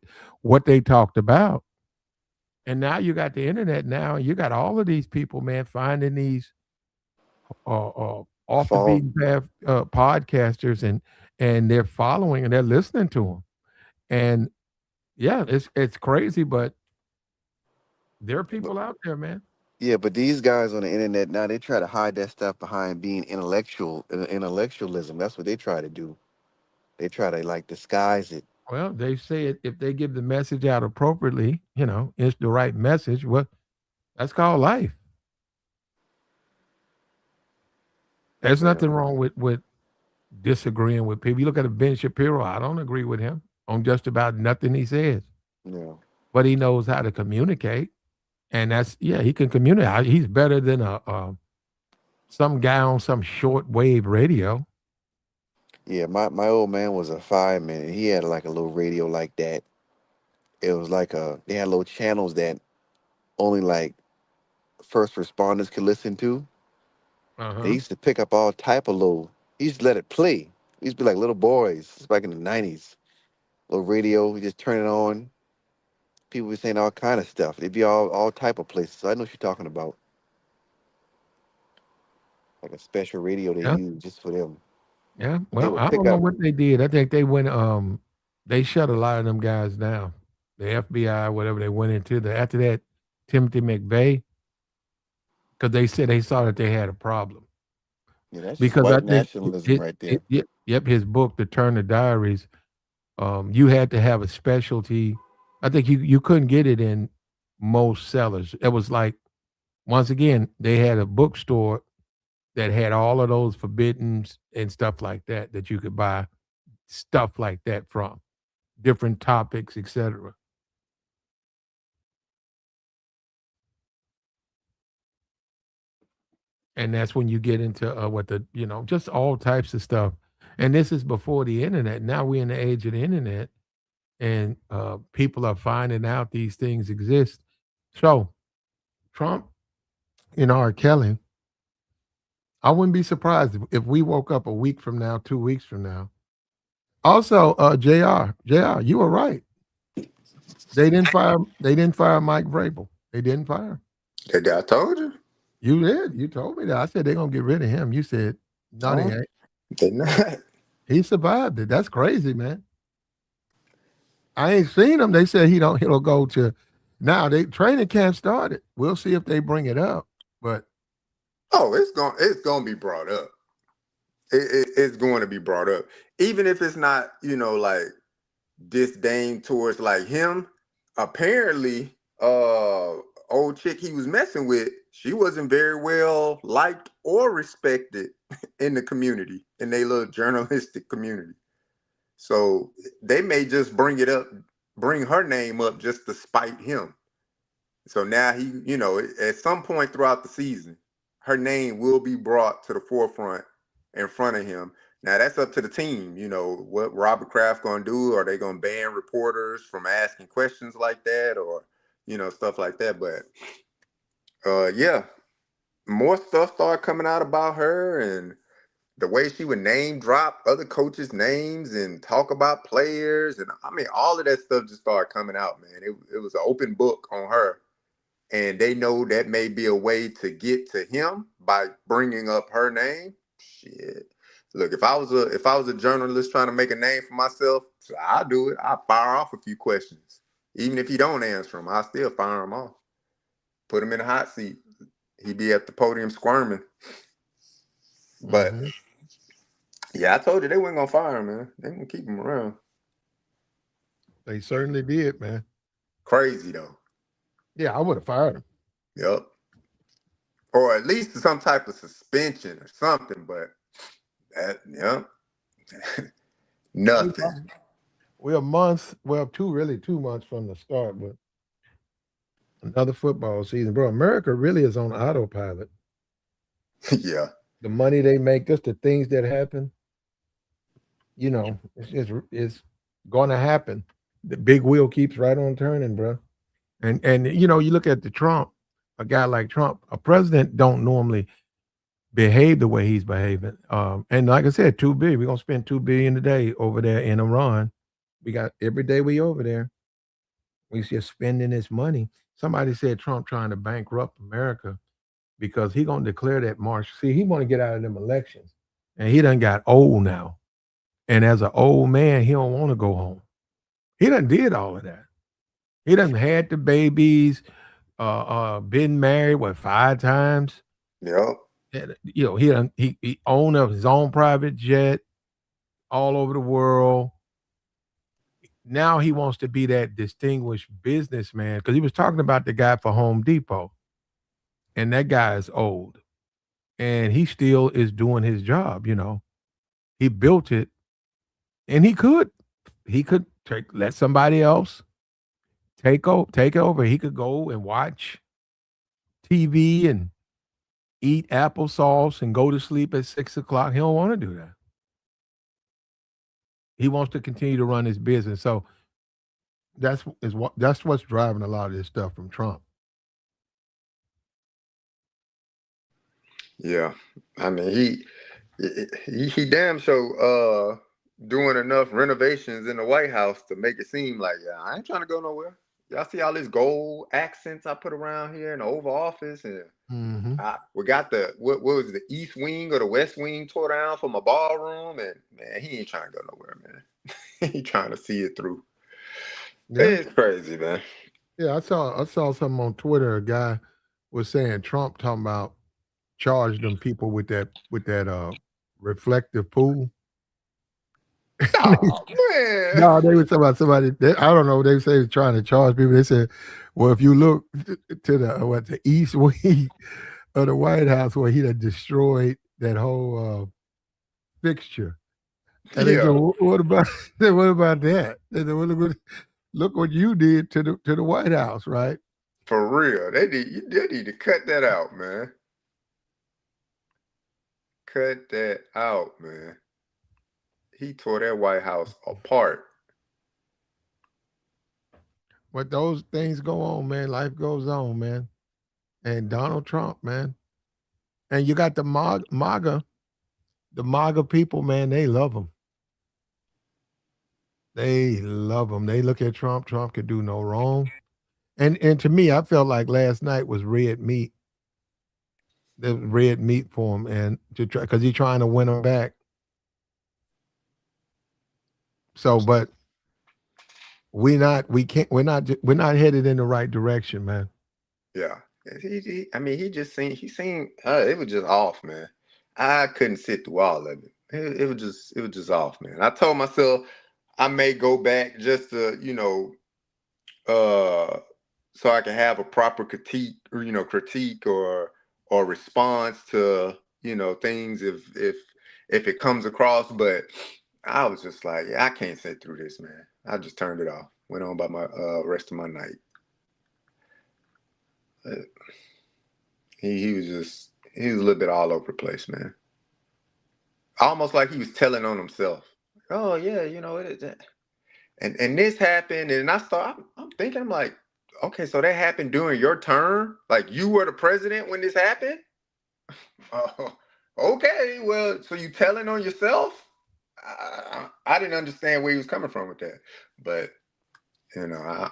what they talked about. And now you got the internet now, and you got all of these people, man, finding these off the Fall, beaten path podcasters, and they're following and they're listening to them. And yeah, it's crazy, but there are but people out there, man. yeah, but these guys on the internet now they try to hide that stuff behind being intellectualism. That's what they try to do. They try to like disguise it. Well, they say it if they give the message out appropriately, it's the right message. Well, that's called life. There's Yeah, nothing wrong with disagreeing with people. You look at Ben Shapiro. I don't agree with him on just about nothing he says, yeah, but he knows how to communicate, and that's yeah, he can communicate. He's better than a some guy on some short wave radio. yeah. My old man was a fireman, and he had like a little radio like that. It was like they had little channels that only like first responders could listen to. Uh They huh. used to pick up all type of little. He used to let it play. He used to be like little boys. It's back in the '90s. Little radio, we just turn it on. People be saying all kind of stuff. It'd be all type of places. So I know what you're talking about. Like a special radio they Yeah. use just for them. Yeah. But they Well, would I pick don't know up. what they did. I think they went. They shut a lot of them guys down. The FBI, whatever they went into. After that, Timothy McVeigh, because they said they saw that they had a problem. Yeah, that's just Because I white think nationalism right there. yep, his book, The Turner Diaries, you had to have a specialty. I think you couldn't get it in most sellers. It was like once again they had a bookstore that had all of those forbiddens and stuff like that you could buy stuff like that from different topics, etc. And that's when you get into what the just all types of stuff. And this is before the internet. Now we're in the age of the internet, and people are finding out these things exist. So Trump and R. Kelly, I wouldn't be surprised if we woke up a week from now, 2 weeks from now. Also, Jr. You were right. They didn't fire. They didn't fire Mike Vrabel. They didn't fire him. I told you. You did. You told me that. I said they're gonna get rid of him. You said no, they Oh, ain't. they not. He survived it. That's crazy, man. I ain't seen him. They said he don't. He'll go to. Now they training camp started. We'll see if they bring it up. But Oh, it's gonna be brought up. It's going to be brought up, even if it's not, like disdain towards like him. Apparently, old chick he was messing with, she wasn't very well liked or respected in the community, in their little journalistic community. So they may just bring her name up just to spite him. So now at some point throughout the season, her name will be brought to the forefront in front of him. Now that's up to the team. What Robert Kraft gonna do? Are they gonna ban reporters from asking questions like that, or stuff like that? But yeah, more stuff started coming out about her and the way she would name drop other coaches' names and talk about players, and I mean all of that stuff just started coming out, man. It was an open book on her, and they know that may be a way to get to him by bringing up her name. Shit, look, if I was a journalist trying to make a name for myself, I'll do it. I'll fire off a few questions, even if he don't answer them. I'll still fire him off, put him in a hot seat. He'd be at the podium squirming. But mhm, yeah, I told you they weren't gonna fire him, man. They gonna keep him around. they certainly did, man. Crazy though. Yeah, I would have fired him. Yep. Or at least some type of suspension or something. But yep, We nothing. we're a month, well, 2 months from the start, but another football season, bro. America really is on autopilot. Yeah. The money they make, just the things that happen, it's going to happen. The big wheel keeps right on turning, bro. And you look at the Trump, a guy like Trump, a president don't normally behave the way he's behaving. And like I said, too big. We're gonna spend 2 billion a day over there in Iran. We got every day we over there. We just spending this money. Somebody said Trump trying to bankrupt America because he gonna declare that March. See, he want to get out of them elections, and he done got old now. And as an old man, he don't want to go home. He done did all of that. He done had the babies, been married what 5 times. Yep. And, he owned his own private jet all over the world. Now he wants to be that distinguished businessman because he was talking about the guy for Home Depot, and that guy is old, and he still is doing his job. He built it, and he could let somebody else take over. He could go and watch TV and eat applesauce and go to sleep at 6 o'clock. He don't want to do that. He wants to continue to run his business. So that's what's driving a lot of this stuff from Trump. Yeah. I mean, he damn sure doing enough renovations in the White House to make it seem like, yeah, I ain't trying to go nowhere. Y'all see all these gold accents I put around here in the Oval Office, and Hmm. we got the what was it, the East Wing or the West Wing tore down from a ballroom, and man, he ain't trying to go nowhere, man. He trying to see it through. Yeah, It's crazy, man. yeah. I saw something on Twitter. A guy was saying Trump talking about charge them people with that reflective pool. Oh man. No, they were talking about somebody. I don't know. They say they're trying to charge people. They said, "Well, if you look to the east wing of the White House, where he had destroyed that whole fixture." And they said, Yeah, What about what about that?" They said, "Well, look what you did to the White House, right?" for real. They need to cut that out, man. Cut that out, man. He tore that White House apart. But those things go on, man. Life goes on, man. And Donald Trump, man. And you got the MAGA people, man. They love them. They love him. They look at Trump. Trump could do no wrong. And to me, I felt like last night was red meat. There was red meat for him, and to try because he's trying to win them back. So, but we're not headed in the right direction, man. Yeah. I mean, he seen, it was just off, man. I couldn't sit through all of it. It was just off, man. I told myself I may go back just to, uh, so I can have a proper critique or response to, things if it comes across. But I was just like, yeah, I can't sit through this, man. I just turned it off. Went on by my rest of my night. Uh, he was a little bit all over the place, man. Almost like he was telling on himself. Oh yeah, and this happened, and I'm thinking, I'm like, okay, so that happened during your term, like you were the president when this happened. Oh, okay, well, so you telling on yourself? I didn't understand where he was coming from with that, but I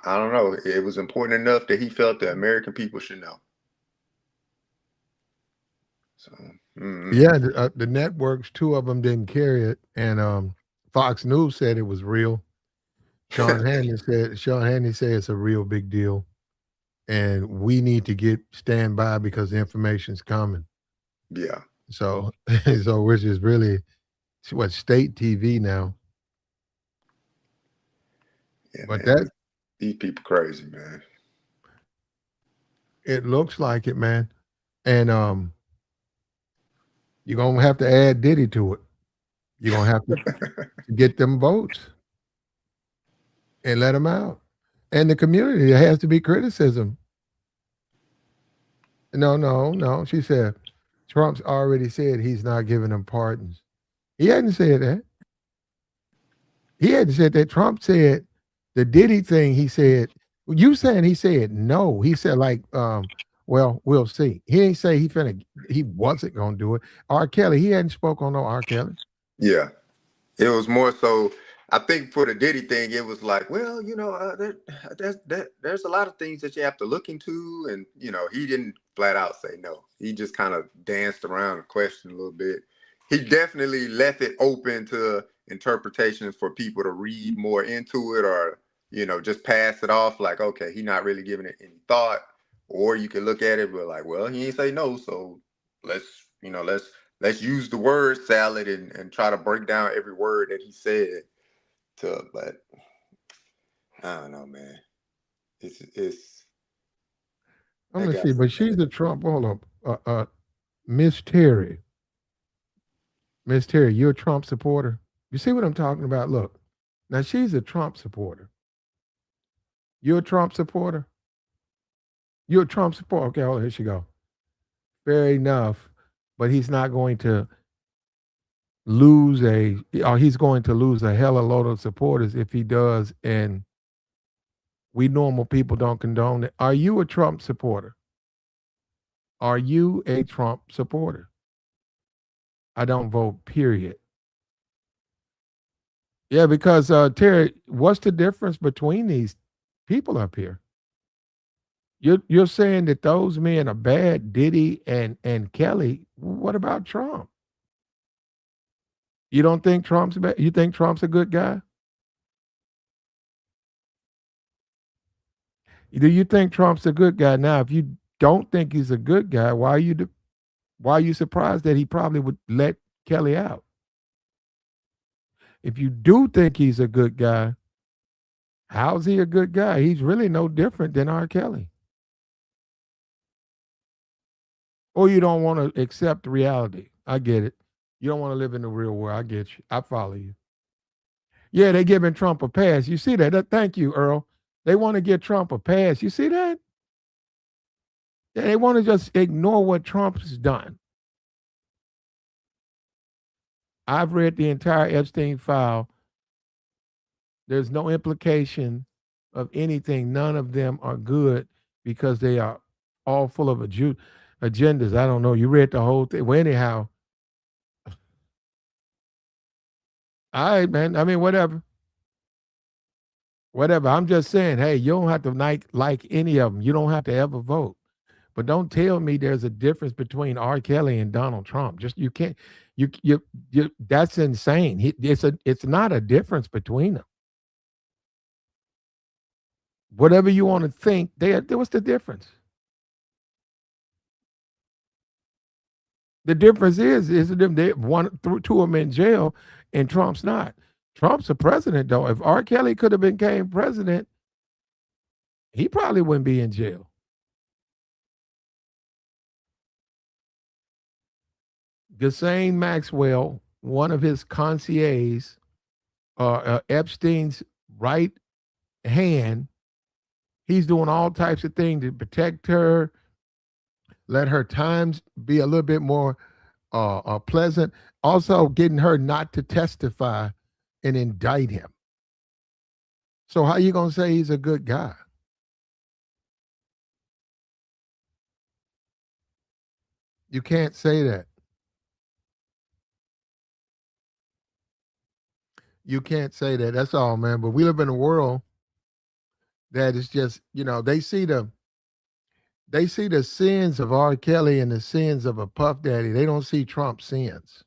don't know. It was important enough that he felt the American people should know. So, Yeah, the networks, two of them didn't carry it, and Fox News said it was real. Sean Hannity said it's a real big deal, and we need to get stand by because the information's coming. yeah, So, so which is really what state TV now. yeah, But man. that These people crazy, man. it looks like it, man. And you're gonna have to add Diddy to it. You're gonna have to get them votes and let them out. And the community, there has to be criticism. No, no, no. She said Trump's already said he's not giving them pardons. He hadn't said that. He hadn't said that. Trump said the Diddy thing. He said you saying he said no. He said like, well, we'll see. He ain't say he wasn't gonna do it. R. Kelly, he hadn't spoke on no R. Kelly. Yeah. It was more so. I think for the Diddy thing, it was like, well, there's a lot of things that you have to look into, and he didn't flat out say no. He just kind of danced around and questioned a little bit. He definitely left it open to interpretation for people to read more into it, or just pass it off like, okay, he's not really giving it any thought. Or you can look at it, but like, well, he ain't say no, so let's let's use the word salad and try to break down every word that he said but I don't know, man. It's I'm that gonna guy. see, but she's the Trump. Hold up, Miss Terry. Miss Terry, you're a Trump supporter. You see what I'm talking about? Look, now she's a Trump supporter. You're a Trump supporter. You're a Trump supporter. Okay, hold on, here she go. Fair enough, but he's not going to he's going to lose a hell of a load of supporters if he does, and we normal people don't condone it. Are you a Trump supporter? Are you a Trump supporter? I don't vote, period. Yeah, because Terry, what's the difference between these people up here? You're saying that those men are bad, Diddy and Kelly. What about Trump? You don't think Trump's bad? You think Trump's a good guy? Do you think Trump's a good guy? Now, if you don't think he's a good guy, why are you surprised that he probably would let Kelly out? If you do think he's a good guy, how's he a good guy? He's really no different than R. Kelly. Or you don't want to accept reality. I get it. You don't want to live in the real world. I get you. I follow you. Yeah, they giving Trump a pass. You see that? Thank you, Earl. They want to give Trump a pass. You see that? They want to just ignore what Trump's done. I've read the entire Epstein file. There's no implication of anything. None of them are good because they are all full of a Jew. agendas. I don't know. You read the whole thing. Well, anyhow, all right, man. I mean, whatever. Whatever. I'm just saying, hey, you don't have to like any of them. You don't have to ever vote. But don't tell me there's a difference between R. Kelly and Donald Trump. Just you can't. You that's insane. It's not a difference between them. Whatever you want to think, what's the difference? The difference is them they one through two of them in jail, and Trump's not. Trump's a president though. If R. Kelly could have became president, he probably wouldn't be in jail. Ghislaine Maxwell, one of his concierges, Epstein's right hand, he's doing all types of things to protect her, let her times be a little bit more pleasant. Also, getting her not to testify and indict him. So how you gonna say he's a good guy? You can't say that. You can't say that. That's all, man. But we live in a world that is just, they see the sins of R. Kelly and the sins of a Puff Daddy. They don't see Trump's sins.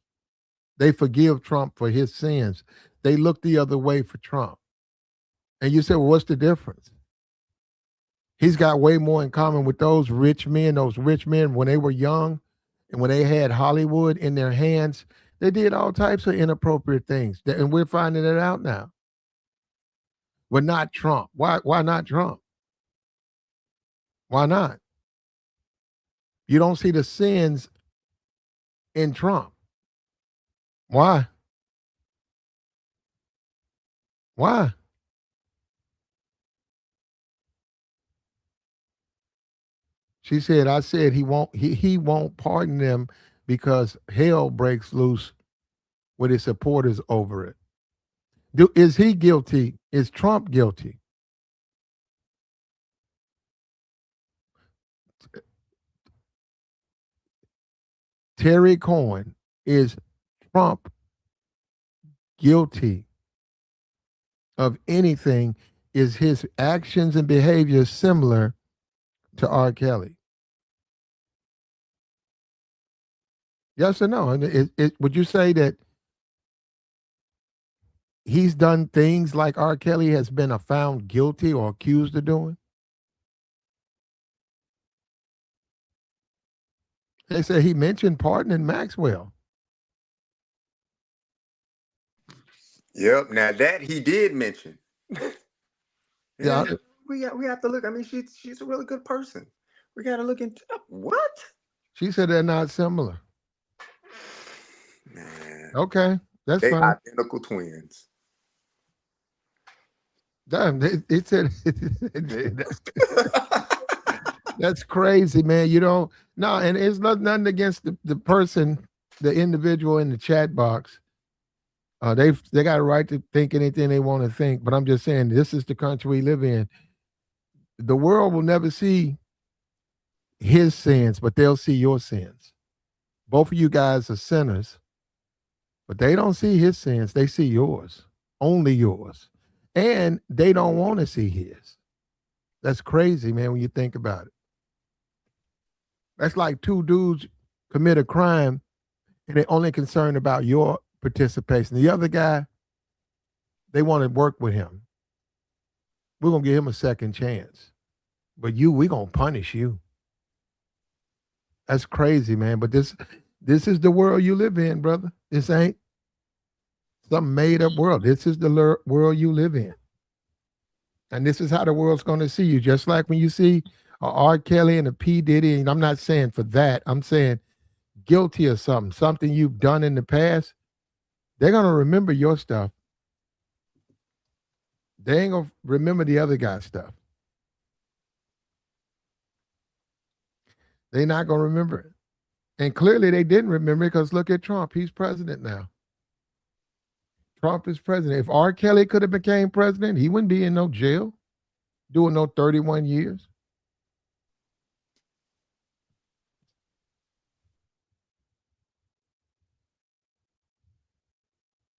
They forgive Trump for his sins. They look the other way for Trump. And you say, well, what's the difference? He's got way more in common with those rich men. Those rich men, when they were young and when they had Hollywood in their hands, they did all types of inappropriate things. And we're finding it out now. But not Trump. Why not Trump? Why not? You don't see the sins in Trump. Why? Why? She said, I said he won't pardon them because hell breaks loose with his supporters over it. Is he guilty? Is Trump guilty? Terry Cohen, is Trump guilty of anything? Is his actions and behavior similar to R. Kelly? Yes or no? And would you say that he's done things like R. Kelly has been found guilty or accused of doing? They say he mentioned pardoning Maxwell. Yep. Now that he did mention. Yeah, we have to look. I mean, she's a really good person. We got to look into what? she said they're not similar. Man, Okay, that's they fine. identical twins. Damn, it said that's crazy, man. You don't no, and it's nothing against the person, the individual in the chat box. They got a right to think anything they want to think, but I'm just saying this is the country we live in. The world will never see his sins, but they'll see your sins. Both of you guys are sinners, but they don't see his sins. They see yours, only yours, and they don't want to see his. That's crazy, man. When you think about it, that's like two dudes commit a crime and they're only concerned about your participation. The other guy, they want to work with him. We're gonna give him a second chance. But we're gonna punish you. That's crazy, man. But this is the world you live in, brother. This ain't some made up world. This is the world you live in. And this is how the world's gonna see you. Just like when you see a R. Kelly and a P. Diddy, and I'm not saying for that, I'm saying guilty of something you've done in the past, they're gonna remember your stuff. They ain't gonna remember the other guy's stuff. They're not gonna remember it. And clearly they didn't remember it because look at Trump. He's president now. Trump is president. If R. Kelly could have became president, he wouldn't be in no jail doing no 31 years.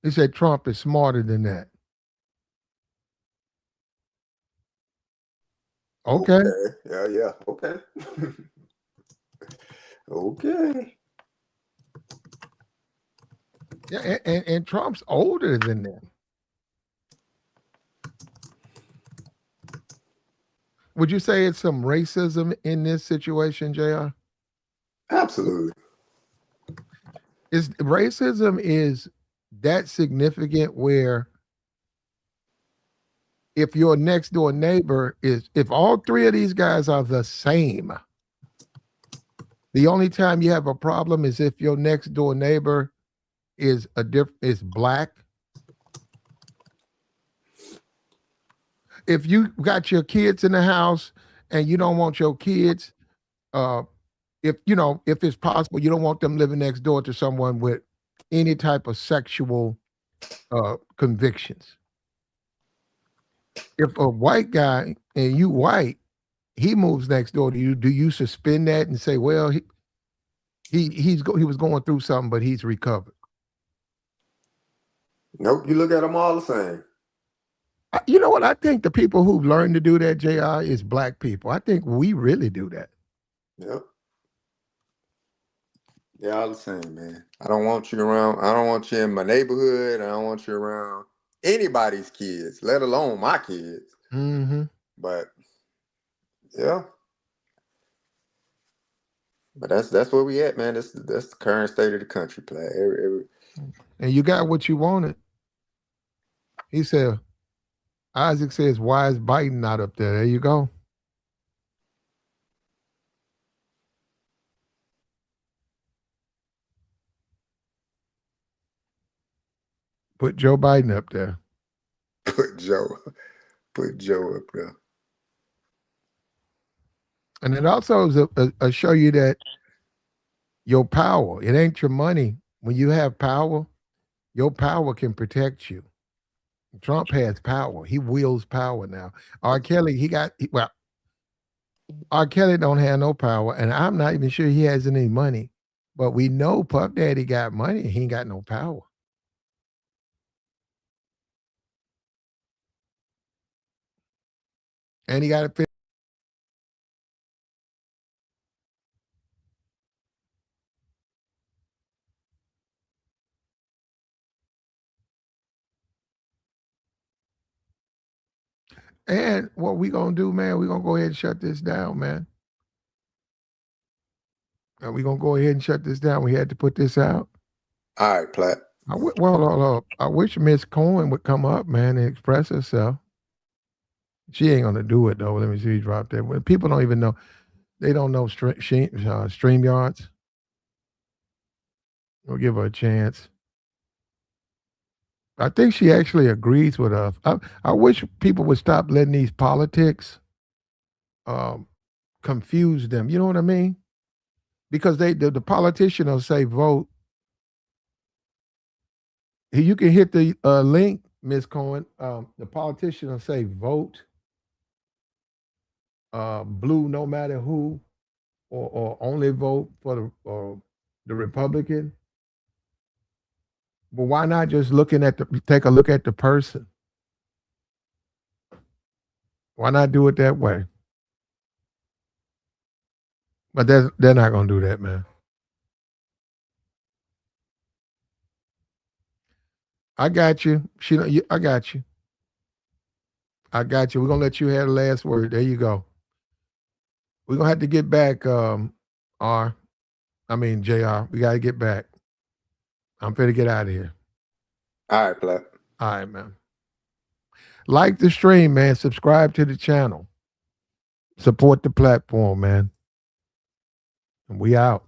He said Trump is smarter than that. Okay. Okay. Yeah, yeah. Okay. Okay. Yeah, and Trump's older than them. Would you say it's some racism in this situation, Jr.? Absolutely. Is racism is that significant where if your next door neighbor is if all three of these guys are the same, the only time you have a problem is if your next door neighbor is black. If you got your kids in the house and you don't want your kids, uh, if you know if it's possible, you don't want them living next door to someone with any type of sexual convictions. If a white guy and you white, he moves next door to you, do you suspend that and say, well, he was going through something, but he's recovered? Nope. You look at them all the same. You know what? I think the people who've learned to do that, Jr., is black people. I think we really do that. Yep. They all the same, man. I don't want you around. I don't want you in my neighborhood. I don't want you around anybody's kids, let alone my kids. Mm-hmm. But yeah, but that's where we at, man. That's the current state of the country, play. And you got what you wanted. He said, Isaac says, why is Biden not up there? There you go. Put Joe Biden up there. put Joe, put Joe up there. And it also is a show you that your power, it ain't your money. When you have power, your power can protect you. Trump has power. He wields power now. R. Kelly, well, R. Kelly don't have no power, and I'm not even sure he has any money. But we know Puff Daddy got money. He ain't got no power. And he got to. And what we gonna do, man? We gonna go ahead and shut this down, man. And we gonna go ahead and shut this down. We had to put this out. All right, Platt. I wish Miss Cohen would come up, man, and express herself. She ain't gonna do it though. Let me see. Drop that. Well, people don't even know. They don't know StreamYards. We'll give her a chance. I think she actually agrees with us. I wish people would stop letting these politics um, confuse them. You know what I mean? Because the politician will say vote. You can hit the link, Miss Cohen. The politician will say vote blue no matter who, or only vote for the Republican. But why not just take a look at the person? Why not do it that way? But they're not gonna do that, man. I got you. I got you. I got you. We're gonna let you have the last word. There you go. We're gonna have to get back, R. I mean JR. We gotta get back. I'm finna get out of here. All right, Platt. All right, man. Like the stream, man. Subscribe to the channel. Support the platform, man. And we out.